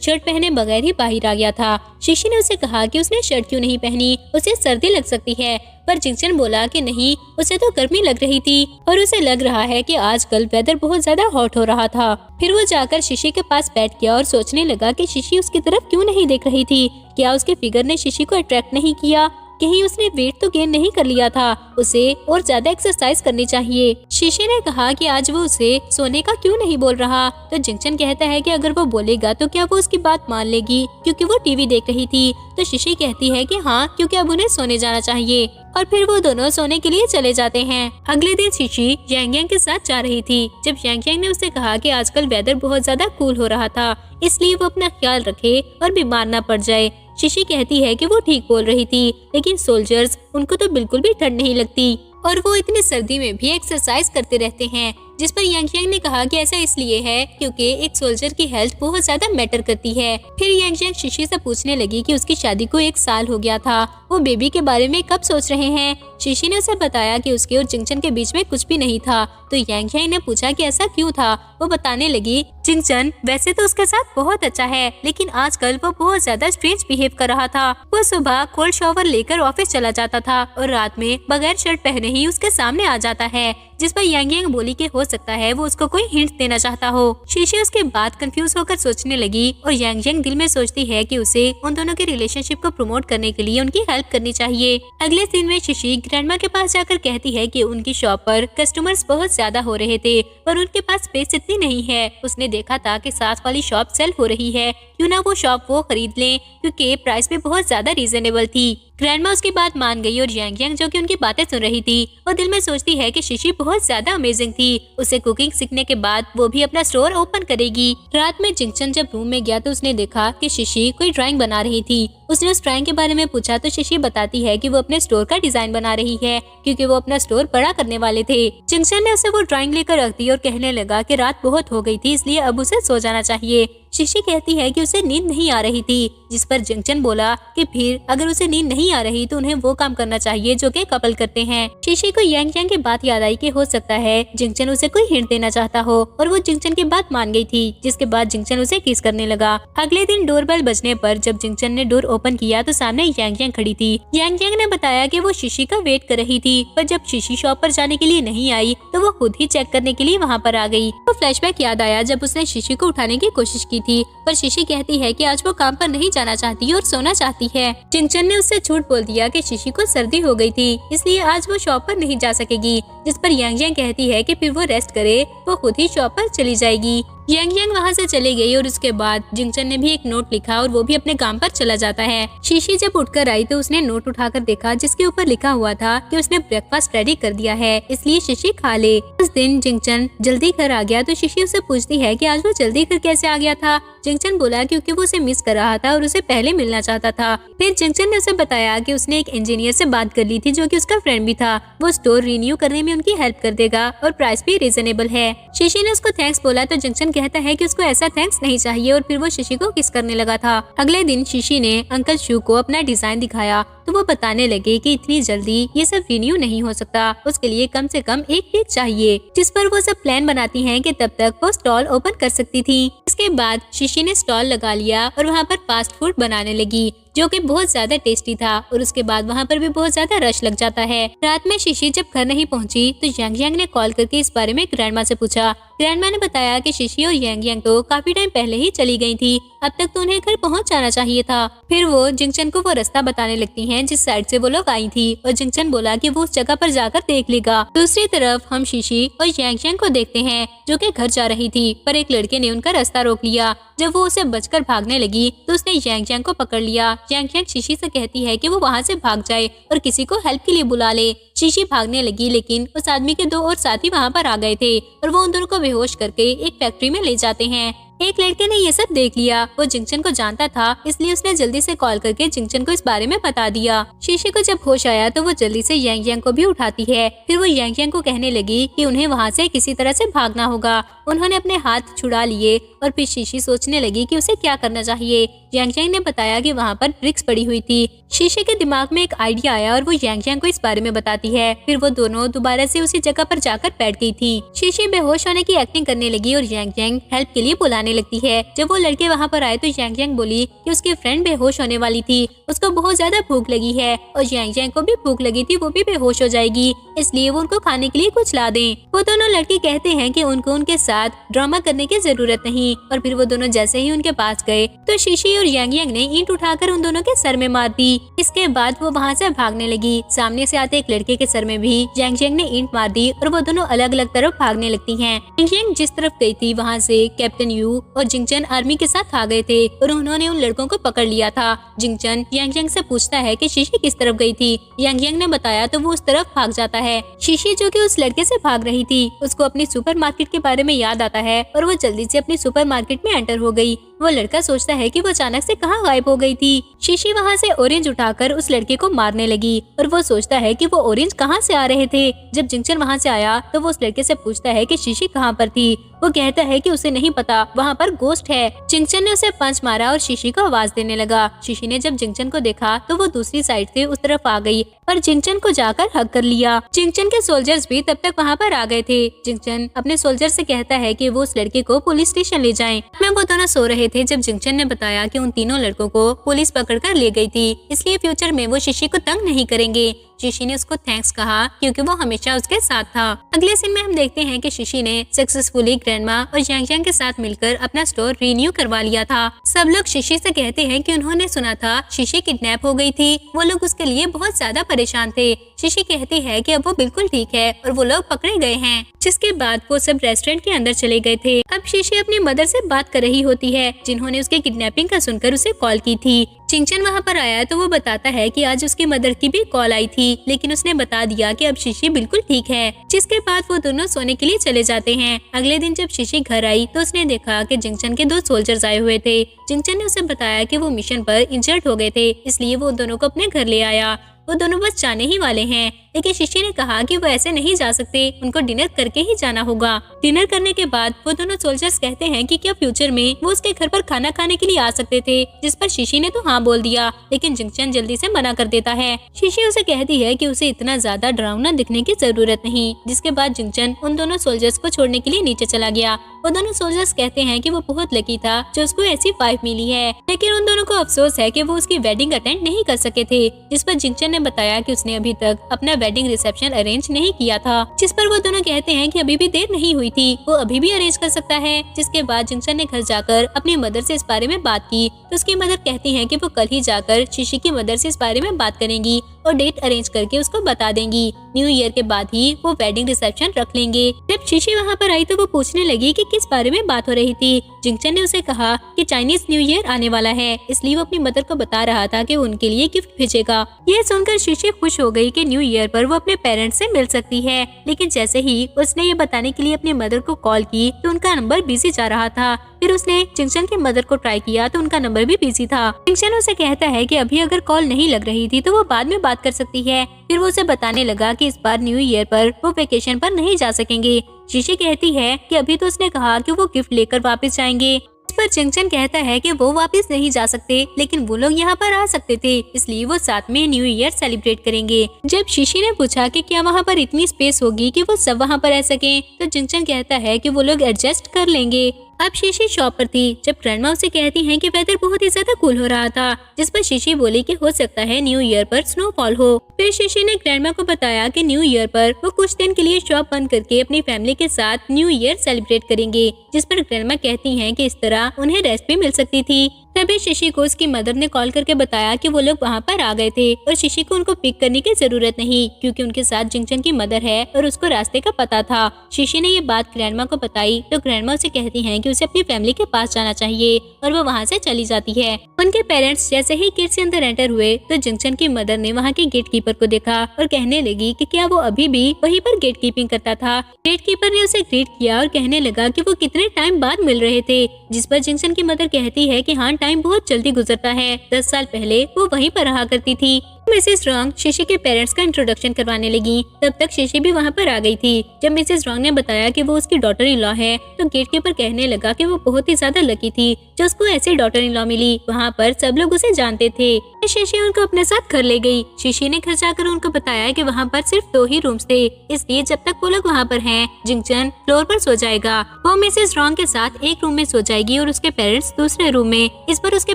शर्ट पहने बगैर ही बाहर आ गया था। शीशी ने उसे कहा कि उसने शर्ट क्यों नहीं पहनी, उसे सर्दी लग सकती है, पर जिंगचन बोला कि नहीं, उसे तो गर्मी लग रही थी और उसे लग रहा है कि आजकल वेदर बहुत ज्यादा हॉट हो रहा था। फिर वो जाकर शीशी के पास बैठ गया और सोचने लगा कि शीशी उसकी तरफ क्यों नहीं देख रही थी। क्या उसके फिगर ने शीशी को अट्रैक्ट नहीं किया? कहीं उसने वेट तो गेन नहीं कर लिया था? उसे और ज्यादा एक्सरसाइज करनी चाहिए। शीशी ने कहा कि आज वो उसे सोने का क्यों नहीं बोल रहा, तो जिंगचन कहता है कि अगर वो बोलेगा तो क्या वो उसकी बात मान लेगी, क्योंकि वो टीवी देख रही थी। तो शीशी कहती है कि हाँ, क्योंकि अब उन्हें सोने जाना चाहिए, और फिर वो दोनों सोने के लिए चले जाते हैं। अगले दिन शीशी यांगचैंग के साथ जा रही थी जब यांगचैंग ने उसे कहा कि आजकल वेदर बहुत ज्यादा कूल हो रहा था, इसलिए वो अपना ख्याल रखे और बीमार न पड़ जाए। शीशी कहती है कि वो ठीक बोल रही थी, लेकिन सोल्जर्स उनको तो बिल्कुल भी ठंड नहीं लगती और वो इतनी सर्दी में भी एक्सरसाइज करते रहते हैं, जिस पर यांगचैंग ने कहा कि ऐसा इसलिए है क्योंकि एक सोल्जर की हेल्थ बहुत ज्यादा मैटर करती है। फिर यांगचैंग शीशी से पूछने लगी कि उसकी शादी को 1 साल हो गया था, वो बेबी के बारे में कब सोच रहे हैं। शीशी ने उसे बताया कि उसके और जिंगचन के बीच में कुछ भी नहीं था, तो यांगचैंग ने पूछा कि ऐसा क्यों था। वो बताने लगी, जिंगचन वैसे तो उसके साथ बहुत अच्छा है, लेकिन आजकल वो बहुत ज्यादा स्ट्रेंज बिहेव कर रहा था। वो सुबह कोल्ड शावर लेकर ऑफिस चला जाता था और रात में बगैर शर्ट पहने ही उसके सामने आ जाता है, जिस पर यांगचैंग बोली कि हो सकता है वो उसको कोई हिंट देना चाहता हो। शीशी उसके बाद कंफ्यूज होकर सोचने लगी और यांगचैंग दिल में सोचती है कि उसे उन दोनों के रिलेशनशिप को प्रमोट करने के लिए उनकी हेल्प करनी चाहिए। अगले दिन में शीशी ग्रैंडमा के पास जाकर कहती है कि उनकी शॉप पर कस्टमर्स बहुत ज्यादा हो रहे थे पर उनके पास स्पेस इतनी नहीं है। उसने देखा था कि साथ वाली शॉप सेल हो रही है, क्यों ना वो शॉप वो खरीद लें, क्योंकि प्राइस भी बहुत ज्यादा रीजनेबल थी। ग्रैंडमा उसकी बात मान गई और यांगचैंग जो कि उनकी बातें सुन रही थी वो दिल में सोचती है कि शीशी बहुत ज्यादा अमेजिंग थी। उसे कुकिंग सीखने के बाद वो भी अपना स्टोर ओपन करेगी। रात में जिंगचन जब रूम में गया तो उसने देखा कि शीशी कोई ड्राइंग बना रही थी। उसने उस ड्राइंग के बारे में पूछा तो शीशी बताती है कि वो अपने स्टोर का डिजाइन बना रही है, क्योंकि वो अपना स्टोर बड़ा करने वाले थे। जिंगचन ने उसे वो ड्राइंग लेकर रख दी और कहने लगा कि रात बहुत हो गई थी, इसलिए अब उसे सो जाना चाहिए। शीशी कहती है कि उसे नींद नहीं आ रही थी, जिस पर जिंगचन बोला कि फिर अगर उसे नींद नहीं आ रही तो उन्हें वो काम करना चाहिए जो कि कपल करते हैं। शीशी को यांग यांग की बात याद आई कि हो सकता है जिंगचन उसे कोई हिंट देना चाहता हो और वो जिंगचन की बात मान गई थी, जिसके बाद जिंगचन उसे किस करने लगा। अगले दिन डोरबेल बजने पर जब जिंगचन ने डोर ओपन किया तो सामने यांग यांग खड़ी थी। यांग यांग ने बताया कि वो शीशी का वेट कर रही थी, पर जब शीशी शॉप पर जाने के लिए नहीं आई तो वो खुद ही चेक करने के लिए वहाँ पर आ गई। वो फ्लैशबैक याद आया जब उसने शीशी को उठाने की कोशिश की थी, पर शीशी कहती है कि आज वो काम पर नहीं जाना चाहती और सोना चाहती है। जिंगचन ने उससे झूठ बोल दिया कि शीशी को सर्दी हो गई थी, इसलिए आज वो शॉप पर नहीं जा सकेगी, जिस पर यांग यांग कहती है कि फिर वो रेस्ट करे, वो खुद ही शॉप पर चली जाएगी। यांग यांग वहाँ से चली गई और उसके बाद जिंगचन ने भी एक नोट लिखा और वो भी अपने काम पर चला जाता है। शीशी जब उठकर आई तो उसने नोट उठाकर देखा जिसके ऊपर लिखा हुआ था कि उसने ब्रेकफास्ट रेडी कर दिया है, इसलिए शीशी खा ले। उस दिन जिंगचन जल्दी घर आ गया तो शीशी उससे पूछती है कि आज वो जल्दी घर कैसे आ गया था। जिंगचन बोला क्योंकि वो उसे मिस कर रहा था और उसे पहले मिलना चाहता था। फिर जिंगचन ने उसे बताया कि उसने एक इंजीनियर से बात कर ली थी जो कि उसका फ्रेंड भी था, वो स्टोर रिन्यू करने में उनकी हेल्प कर देगा और प्राइस भी रीजनेबल है। शीशी ने उसको थैंक्स बोला तो जिंगचन कहता है कि उसको ऐसा थैंक्स नहीं चाहिए और फिर वो शीशी को किस करने लगा था। अगले दिन शीशी ने अंकल शू को अपना डिजाइन दिखाया तो वो बताने लगे कि इतनी जल्दी ये सब रिन्यू नहीं हो सकता, उसके लिए कम से कम एक वीक चाहिए, जिस पर वो सब प्लान बनाती हैं कि तब तक वो स्टॉल ओपन कर सकती थी। इसके बाद शीशी ने स्टॉल लगा लिया और वहाँ पर फास्ट फूड बनाने लगी जो कि बहुत ज्यादा टेस्टी था और उसके बाद वहाँ पर भी बहुत ज्यादा रश लग जाता है। रात में शीशी जब घर नहीं पहुँची तो यांग यांग ने कॉल करके इस बारे में ग्रैंडमा से पूछा। ग्रैंडमा ने बताया कि शीशी और यांग यांग तो काफी टाइम पहले ही चली गई थी, अब तक तो उन्हें घर पहुँच जाना चाहिए था। फिर वो जिंगचन को वो रास्ता बताने लगती हैं जिस साइड से वो लोग आई थी और जिंगचन बोला कि वो उस जगह पर जाकर देख लेगा। दूसरी तरफ हम शीशी और यांग यांग को देखते हैं जो कि घर जा रही थी, पर एक लड़के ने उनका रास्ता रोक लिया। जब वो उसे बचकर भागने लगी तो उसने यांग यांग को पकड़ लिया। यांग यांग शीशी से कहती है कि वो वहाँ से भाग जाए और किसी को हेल्प के लिए बुला ले। शीशी भागने लगी लेकिन उस आदमी के दो और साथी वहाँ पर आ गए थे और वो उन दोनों को बेहोश करके एक फैक्ट्री में ले जाते हैं। एक लड़के ने ये सब देख लिया, वो जिंगचन को जानता था इसलिए उसने जल्दी से कॉल करके जिंगचन को इस बारे में बता दिया। शीशी को जब होश आया तो वो जल्दी से यांग यांग को भी उठाती है। फिर वो यांग यांग को कहने लगी कि उन्हें वहाँ से किसी तरह से भागना होगा। उन्होंने अपने हाथ छुड़ा लिए और फिर शीशी सोचने लगी कि उसे क्या करना चाहिए। यांग यांग ने बताया कि वहाँ पर ब्रिक्स पड़ी हुई थी। शीशी के दिमाग में एक आइडिया आया और वो यांग यांग को इस बारे में बताती है। फिर वो दोनों दोबारा से उसी जगह पर जाकर बैठ गई थी। शीशी बेहोश होने की एक्टिंग करने लगी और यांग यांग हेल्प के लिए बुलाने लगती है। जब वो लड़के वहाँ पर आए तो यांग यांग बोली कि उसकी फ्रेंड बेहोश होने वाली थी, उसको बहुत ज्यादा भूख लगी है और यांग यांग को भी भूख लगी थी, वो भी बेहोश हो जाएगी, इसलिए वो उनको खाने के लिए कुछ ला दें। वो दोनों लड़के कहते हैं कि उनको उनके साथ ड्रामा करने की जरूरत नहीं और फिर वो दोनों जैसे ही उनके पास गए तो शीशी और यांग यांग ने ईंट उठाकर उन दोनों के सर में मार दी। इसके बाद वो वहाँ से भागने लगी। सामने से आते एक लड़के के सर में भी यांग यांग ने ईंट मार दी और वो दोनों अलग अलग तरफ भागने लगती हैं। यांग यांग जिस तरफ गई थी वहाँ से कैप्टन यू और जिंगचन आर्मी के साथ आ गए थे और उन्होंने उन लड़कों को पकड़ लिया था। जिंगचन यांग यांग से पूछता है कि शीशी किस तरफ गई थी। यांग यांग ने बताया तो वो उस तरफ भाग जाता है। शीशी जो कि उस लड़के से भाग रही थी उसको अपनी सुपरमार्केट के बारे में याद आता है और वो जल्दी से अपनी सुपरमार्केट में एंटर हो गई। वो लड़का सोचता है कि वो अचानक से कहाँ गायब हो गई थी। शीशी वहाँ से ऑरेंज उठाकर उस लड़के को मारने लगी और वो सोचता है कि वो ऑरेंज कहाँ से आ रहे थे। जब जिंगचन वहाँ से आया तो वो उस लड़के से पूछता है कि शीशी कहाँ पर थी। वो कहता है कि उसे नहीं पता, वहाँ पर गोस्ट है। जिंगचन ने उसे पंच मारा और शीशी को आवाज देने लगा। शीशी ने जब जिंगचन को देखा तो वो दूसरी साइड से उस तरफ आ गई और जिंगचन को जाकर हग कर लिया। जिंगचन के सोल्जर्स भी तब तक वहाँ पर आ गए थे। जिंगचन अपने सोल्जर से कहता है कि वो उस लड़के को पुलिस स्टेशन ले जाएं। में वो दोनों सो रहे थे जब जिंगचन ने बताया कि उन तीनों लड़कों को पुलिस पकड़कर ले गई थी, इसलिए फ्यूचर में वो शीशी को तंग नहीं करेंगे। शीशी ने उसको थैंक्स कहा क्योंकि वो हमेशा उसके साथ था। अगले सीन में हम देखते हैं कि शीशी ने सक्सेसफुली ग्रैंडमा और यांग यांग के साथ मिलकर अपना स्टोर रिन्यू करवा लिया था। सब लोग शीशी से कहते हैं कि उन्होंने सुना था शीशी किडनैप हो गई थी। वो लोग उसके लिए बहुत ज्यादा परेशान थे। शीशी कहती है कि अब वो बिल्कुल ठीक है और वो लोग पकड़े गए हैं। जिसके बाद वो सब रेस्टोरेंट के अंदर चले गए थे। अब शीशी अपनी मदर से बात कर रही होती है जिन्होंने उसके किडनैपिंग का सुनकर उसे कॉल की थी। जिंगचन वहाँ पर आया तो वो बताता है कि आज उसकी मदर की भी कॉल आई थी, लेकिन उसने बता दिया कि अब शीशी बिल्कुल ठीक है। जिसके बाद वो दोनों सोने के लिए चले जाते हैं। अगले दिन जब शीशी घर आई तो उसने देखा कि जिंगचन के 2 सोल्जर्स आए हुए थे। जिंगचन ने उसे बताया कि वो मिशन पर इंजर्ड हो गए थे, इसलिए वो दोनों को अपने घर ले आया। वो दोनों बस जाने ही वाले हैं, लेकिन शीशी ने कहा कि वो ऐसे नहीं जा सकते, उनको डिनर करके ही जाना होगा। डिनर करने के बाद वो दोनों सोल्जर्स कहते हैं कि क्या फ्यूचर में वो उसके घर पर खाना खाने के लिए आ सकते थे, जिस पर शीशी ने तो हाँ बोल दिया, लेकिन जिंगचन जल्दी से मना कर देता है। शीशी उसे कहती है कि उसे इतना ज्यादा डरावना दिखने की जरूरत नहीं, जिसके बाद जिंगचन उन दोनों सोल्जर्स को छोड़ने के लिए नीचे चला गया। वो दोनों सोल्जर्स कहते हैं कि वो बहुत लकी था जो उसको ऐसी वाइफ मिली है, लेकिन उन दोनों को अफसोस है कि वो उसकी वेडिंग अटेंड नहीं कर सके थे, जिस पर जिंगचन ने बताया कि उसने अभी तक अपना वेडिंग रिसेप्शन अरेंज नहीं किया था, जिस पर वो दोनों कहते हैं कि अभी भी देर नहीं हुई थी, वो अभी भी अरेंज कर सकता है। जिसके बाद जिंगचन ने घर जाकर अपनी मदर से इस बारे में बात की, तो उसकी मदर कहती है कि वो कल ही जाकर शीशी की मदर से इस बारे में बात करेंगी और डेट अरेंज करके उसको बता देंगी। न्यू ईयर के बाद ही वो वेडिंग रिसेप्शन रख लेंगे। जब शीशी वहाँ पर आई तो वो पूछने लगी कि किस बारे में बात हो रही थी। जिंगचन ने उसे कहा कि चाइनीज न्यू ईयर आने वाला है, इसलिए वो अपनी मदर को बता रहा था कि वो उनके लिए गिफ्ट भेजेगा। यह सुनकर शीशी खुश हो गई कि न्यू ईयर पर वो अपने पेरेंट्स से मिल सकती है, लेकिन जैसे ही उसने ये बताने के लिए अपनी मदर को कॉल की तो उनका नंबर बिजी जा रहा था। फिर उसने जिंगचन की मदर को ट्राई किया तो उनका नंबर भी बिजी था। जिंगचन उसे कहता है कि अभी अगर कॉल नहीं लग रही थी तो वो बाद में बात कर सकती है। फिर वो उसे बताने लगा कि इस बार न्यू ईयर पर वो वेकेशन पर नहीं जा सकेंगे। शीशी कहती है कि अभी तो उसने कहा कि वो गिफ्ट लेकर वापस जाएंगे। इस पर जिंगचन कहता है कि वो वापस नहीं जा सकते, लेकिन वो लोग यहाँ पर आ सकते थे, इसलिए वो साथ में न्यू ईयर सेलिब्रेट करेंगे। जब शीशी ने पूछा कि क्या वहाँ पर इतनी स्पेस होगी कि वो सब वहाँ पर रह सके, तो जिंगचन कहता है कि वो लोग एडजस्ट कर लेंगे। अब शीशी शॉप पर थी जब ग्रैंडमा उसे कहती हैं कि वेदर बहुत ही ज्यादा कूल हो रहा था, जिस पर शीशी बोली कि हो सकता है न्यू ईयर पर स्नोफॉल हो। फिर शीशी ने ग्रैंडमा को बताया कि न्यू ईयर पर वो कुछ दिन के लिए शॉप बंद करके अपनी फैमिली के साथ न्यू ईयर सेलिब्रेट करेंगे, जिस पर ग्रैंडमा कहती हैं कि इस तरह उन्हें रेस्ट भी मिल सकती थी। तभी शीशी को उसकी मदर ने कॉल करके बताया कि वो लोग वहाँ पर आ गए थे और शीशी को उनको पिक करने की जरूरत नहीं, क्योंकि उनके साथ जिंगचन की मदर है और उसको रास्ते का पता था। शीशी ने ये बात ग्रैंडमा को बताई तो ग्रैंडमा उसे कहती हैं कि उसे अपनी फैमिली के पास जाना चाहिए और वो वहाँ से चली जाती है। उनके पेरेंट्स जैसे ही गेट से अंदर एंटर हुए तो जिंगचन की मदर ने वहाँ के गेट कीपर को देखा और कहने लगी कि क्या वो अभी भी वहीं पर गेट कीपिंग करता था। गेट कीपर ने उसे ग्रीट किया और कहने लगा कि वो कितने टाइम बाद मिल रहे थे, जिस पर जिंगचन की मदर कहती है कि हाँ, टाइम बहुत जल्दी गुजरता है, 10 साल पहले वो वहीं पर रहा करती थी। मिसेस रॉन्ग शीशी के पेरेंट्स का इंट्रोडक्शन करवाने लगी। तब तक शीशी भी वहाँ पर आ गई थी। जब मिसेस रॉन्ग ने बताया कि वो उसकी डॉटर इन लॉ है तो गेटकीपर कहने लगा कि वो बहुत ही ज्यादा लकी थी जो उसको ऐसी डॉटर इन लॉ मिली। वहाँ पर सब लोग उसे जानते थे। शीशी उनको अपने साथ घर ले गई। शीशी ने घर जाकर उनको बताया कि वहाँ पर सिर्फ 2 ही रूम्स थे, इसलिए जब तक वो लोग वहाँ पर हैं, जिंगचन फ्लोर पर सो जाएगा। वो मिसेस रॉन्ग के साथ एक रूम में सो जाएगी और उसके पेरेंट्स दूसरे रूम में। इस पर उसके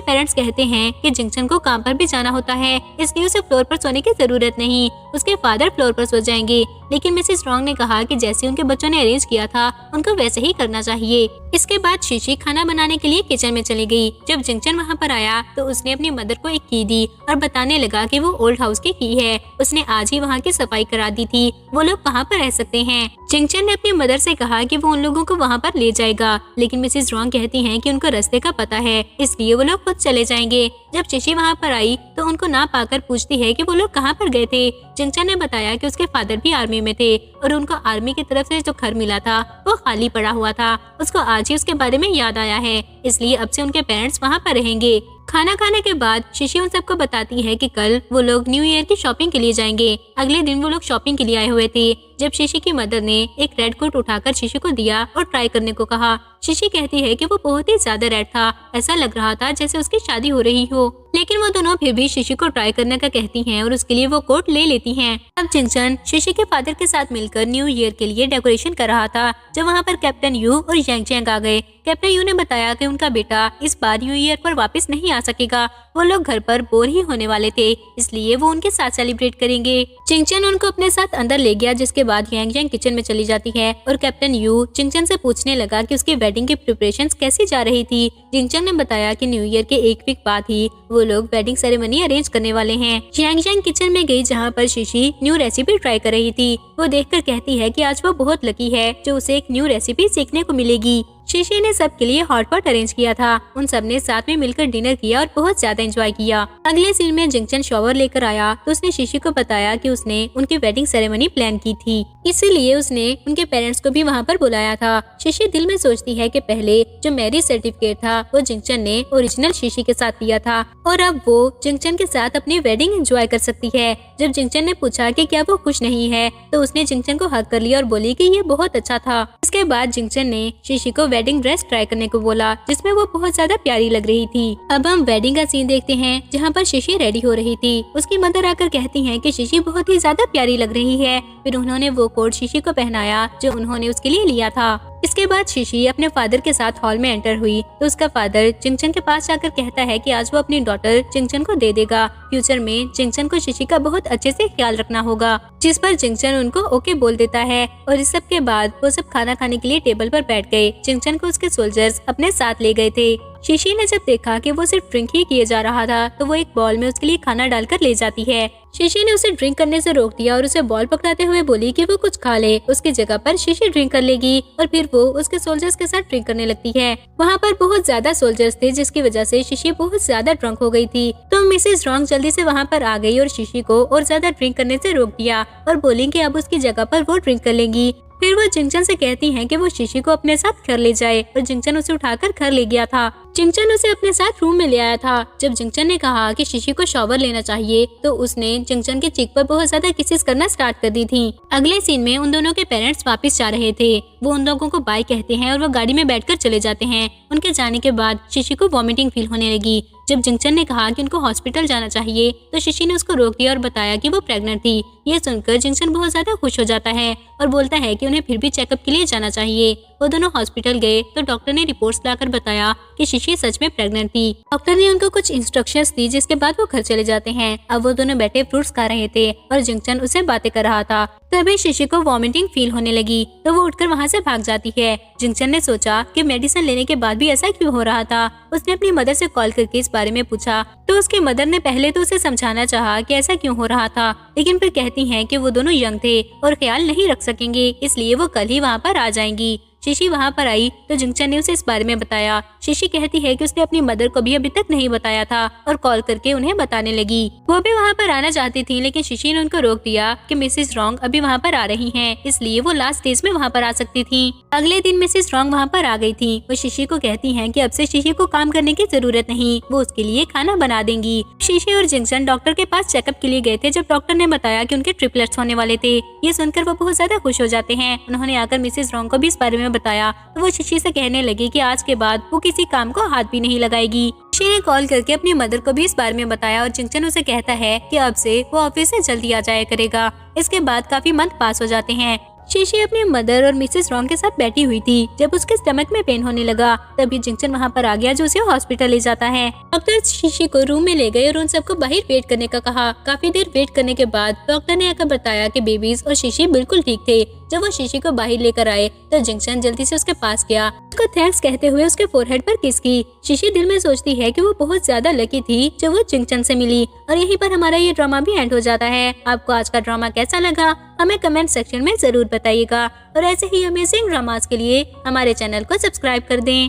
पेरेंट्स कहते हैं कि जिंगचन को काम पर भी जाना होता है, इसलिए उसे फ्लोर पर सोने की जरूरत नहीं, उसके फादर फ्लोर पर सो जाएंगे। लेकिन मिसेस रॉन्ग ने कहा कि जैसे उनके बच्चों ने अरेंज किया था उनको वैसे ही करना चाहिए। इसके बाद शीशी खाना बनाने के लिए किचन में चली गई। जब जिंगचन वहाँ पर आया तो उसने अपनी मदर को एक की दी और बताने लगा कि वो ओल्ड हाउस की की है, उसने आज ही वहाँ की सफाई करा दी थी, वो लोग वहाँ पर रह सकते हैं। जिंगचन ने अपनी मदर से कहा कि वो उन लोगों को वहाँ पर ले जाएगा, लेकिन मिसेस रॉन्ग कहती हैं कि उनको रास्ते का पता है, इसलिए वो लोग खुद चले जाएंगे। जब शीशी वहाँ पर आई तो उनको ना पाकर पूछती है कि वो लोग कहाँ पर गए थे। जिंगचन ने बताया कि उसके फादर भी आर्मी में थे और उनको आर्मी की तरफ से जो घर मिला था वो खाली पड़ा हुआ था। उसको आज ही उसके बारे में याद आया है, इसलिए अब से उनके पेरेंट्स वहाँ पर रहेंगे। खाना खाने के बाद शीशी उन सबको बताती है कि कल वो लोग न्यू ईयर की शॉपिंग के लिए जाएंगे। अगले दिन वो लोग शॉपिंग के लिए आए हुए थे। जब शीशी की मदर ने एक रेड कोट उठाकर शीशी को दिया और ट्राई करने को कहा, शीशी कहती है कि वो बहुत ही ज्यादा रेड था, ऐसा लग रहा था जैसे उसकी शादी हो रही हो। लेकिन वो दोनों फिर भी शीशी को ट्राई करने का कहती हैं और उसके लिए वो कोट ले लेती हैं। अब जिंगचन शीशी के फादर के साथ मिलकर न्यू ईयर के लिए डेकोरेशन कर रहा था जब वहाँ पर कैप्टन यू और यांग चैंग आ गए। कैप्टन यू ने बताया कि उनका बेटा इस बार न्यू ईयर पर वापस नहीं आ सकेगा, वो लोग घर पर बोर ही होने वाले थे, इसलिए वो उनके साथ सेलिब्रेट करेंगे। जिंगचन उनको अपने साथ अंदर ले गया, जिसके बाद यांग चैंग किचन में चली जाती है और कैप्टन यू जिंगचन से पूछने लगा कि उसकी वेडिंग की प्रिपरेशंस कैसी जा रही थी। जिंगचन ने बताया कि न्यू ईयर के 1 वीक बाद ही वो लोग वेडिंग सेरेमनी अरेंज करने वाले हैं। यांग चैंग किचन में गई जहाँ पर शीशी न्यू रेसिपी ट्राई कर रही थी। वो देखकर कहती है कि आज वो बहुत लकी है जो उसे एक न्यू रेसिपी सीखने को मिलेगी। शीशी ने सबके लिए हॉट पॉट अरेंज किया था। उन सब ने साथ में मिलकर डिनर किया और बहुत ज्यादा एंजॉय किया। अगले सीन में जिंगचन शॉवर लेकर आया तो उसने शीशी को बताया कि उसने उनकी वेडिंग सेरेमनी प्लान की थी, इसीलिए उसने उनके पेरेंट्स को भी वहाँ पर बुलाया था। शीशी दिल में सोचती है कि पहले जो मैरिज सर्टिफिकेट था वो जिंगचन ने ओरिजिनल शीशी के साथ दिया था और अब वो जिंगचन के साथ अपनी वेडिंग एंजॉय कर सकती है। जब जिंगचन ने पूछा कि क्या वो खुश नहीं है तो उसने जिंगचन को हग कर लिया और बोली कि ये बहुत अच्छा था। इसके बाद जिंगचन ने शीशी को वेडिंग ड्रेस ट्राई करने को बोला जिसमें वो बहुत ज्यादा प्यारी लग रही थी। अब हम वेडिंग का सीन देखते हैं जहाँ पर शीशी रेडी हो रही थी। उसकी मदर आकर कहती है कि शीशी बहुत ही ज्यादा प्यारी लग रही है। फिर उन्होंने वो कोट शीशी को पहनाया जो उन्होंने उसके लिए लिया था। इसके बाद शीशी अपने फादर के साथ हॉल में एंटर हुई तो उसका फादर जिंगचन के पास जाकर कहता है कि आज वो अपनी डॉटर जिंगचन को दे देगा। फ्यूचर में जिंगचन को शीशी का बहुत अच्छे से ख्याल रखना होगा, जिस पर जिंगचन उनको ओके बोल देता है। और इस सब के बाद वो सब खाना खाने के लिए टेबल पर बैठ गए। जिंगचन को उसके सोल्जर्स अपने साथ ले गए थे। शीशी ने जब देखा कि वो सिर्फ ड्रिंक ही किए जा रहा था तो वो एक बॉल में उसके लिए खाना डालकर ले जाती है। शीशी ने उसे ड्रिंक करने से रोक दिया और उसे बॉल पकड़ाते हुए बोली कि वो कुछ खा ले, उसकी जगह पर शीशी ड्रिंक कर लेगी। और फिर वो उसके सोल्जर्स के साथ ड्रिंक करने लगती है। वहाँ पर बहुत ज्यादा सोल्जर्स थे जिसकी वजह से शीशी बहुत ज्यादा ड्रंक हो गई थी। तो मिसेस रॉन्ग जल्दी से वहाँ पर आ गई और शीशी को और ज्यादा ड्रिंक करने से रोक दिया और बोली कि अब उसकी जगह पर वो ड्रिंक कर लेंगी। फिर वो जिंगचन से कहती हैं कि वो शीशी को अपने साथ घर ले जाए और जिंगचन उसे उठाकर घर ले गया था। जिंगचन उसे अपने साथ रूम में ले आया था। जब जिंगचन ने कहा कि शीशी को शॉवर लेना चाहिए तो उसने जिंगचन के चीक पर बहुत ज्यादा किसेस करना स्टार्ट कर दी थी। अगले सीन में उन दोनों के पेरेंट्स वापस जा रहे थे। वो उन लोगों को बाय कहते हैं और वो गाड़ी में बैठकर चले जाते हैं। उनके जाने के बाद शीशी को वॉमिटिंग फील होने लगी। जब जिंगचन ने कहा कि उनको हॉस्पिटल जाना चाहिए तो शीशी ने उसको रोक दिया और बताया कि वो प्रेग्नेंट थी। ये सुनकर जिंगचन बहुत ज्यादा खुश हो जाता है और बोलता है कि उन्हें फिर भी चेकअप के लिए जाना चाहिए। वो दोनों हॉस्पिटल गए तो डॉक्टर ने रिपोर्ट्स लाकर बताया कि शीशी सच में प्रेग्नेंट थी। डॉक्टर ने उनको कुछ इंस्ट्रक्शंस दी जिसके बाद वो घर चले जाते हैं। अब वो दोनों बैठे फ्रूट्स खा रहे थे और जिंगचन उससे बातें कर रहा था। तभी शीशी को वॉमिटिंग फील होने लगी तो वो उठकर वहाँ से भाग जाती है। जिंगचन ने सोचा कि मेडिसिन लेने के बाद भी ऐसा क्यों हो रहा था। उसने अपनी मदर से कॉल करके इस बारे में पूछा तो उसकी मदर ने पहले तो उसे समझाना चाहा कि ऐसा क्यों हो रहा था, लेकिन फिर कहती हैं कि वो दोनों यंग थे और ख्याल नहीं रख सकेंगे, इसलिए वो कल ही वहाँ पर आ जाएंगी। शीशी वहाँ पर आई तो जिंगचन ने उसे इस बारे में बताया। शीशी कहती है कि उसने अपनी मदर को भी अभी तक नहीं बताया था और कॉल करके उन्हें बताने लगी। वो भी वहाँ पर आना चाहती थी लेकिन शीशी ने उनको रोक दिया कि मिसेस रॉन्ग अभी वहाँ पर आ रही हैं, इसलिए वो लास्ट स्टेज में वहाँ पर आ सकती थी। अगले दिन मिसेस रॉन्ग वहाँ पर आ गई थी। वो शीशी को कहती है कि अब से शीशी को काम करने की जरूरत नहीं, वो उसके लिए खाना बना देंगी। शीशी और जिंगचन डॉक्टर के पास चेकअप के लिए गए थे जब डॉक्टर ने बताया कि उनके ट्रिपलेट्स होने वाले थे। ये सुनकर वो बहुत ज्यादा खुश हो जाते हैं। उन्होंने आकर मिसेस रॉन्ग को भी इस बारे में बताया तो वो शीशी से कहने लगी कि आज के बाद वो किसी काम को हाथ भी नहीं लगाएगी। शीशी ने कॉल करके अपनी मदर को भी इस बारे में बताया और जिंगचन उसे कहता है कि अब से वो ऑफिस से जल्दी आ जाया करेगा। इसके बाद काफी मंथ पास हो जाते हैं। शीशी अपनी मदर और मिसेस रॉन्ग के साथ बैठी हुई थी। जब उसके स्टमक में पेन होने लगा तभी जिंगचन वहाँ पर आ गया जो उसे हॉस्पिटल ले जाता है। डॉक्टर शीशी को रूम में ले गए और उन सबको बाहर वेट करने का कहा। काफी देर वेट करने के बाद डॉक्टर ने आकर बताया कि बेबीज और शीशी बिल्कुल ठीक थे। जब वो शीशी को बाहर लेकर आए तो जिंगचन जल्दी से उसके पास गया, उसको थैंक्स कहते हुए उसके फोरहेड पर किस की। शीशी दिल में सोचती है कि वो बहुत ज्यादा लकी थी जो वो जिंगचन से मिली। और यहीं पर हमारा ये ड्रामा भी एंड हो जाता है। आपको आज का ड्रामा कैसा लगा हमें कमेंट सेक्शन में जरूर बताइएगा और ऐसे ही अमेजिंग ड्रामास के लिए हमारे चैनल को सब्सक्राइब कर दें।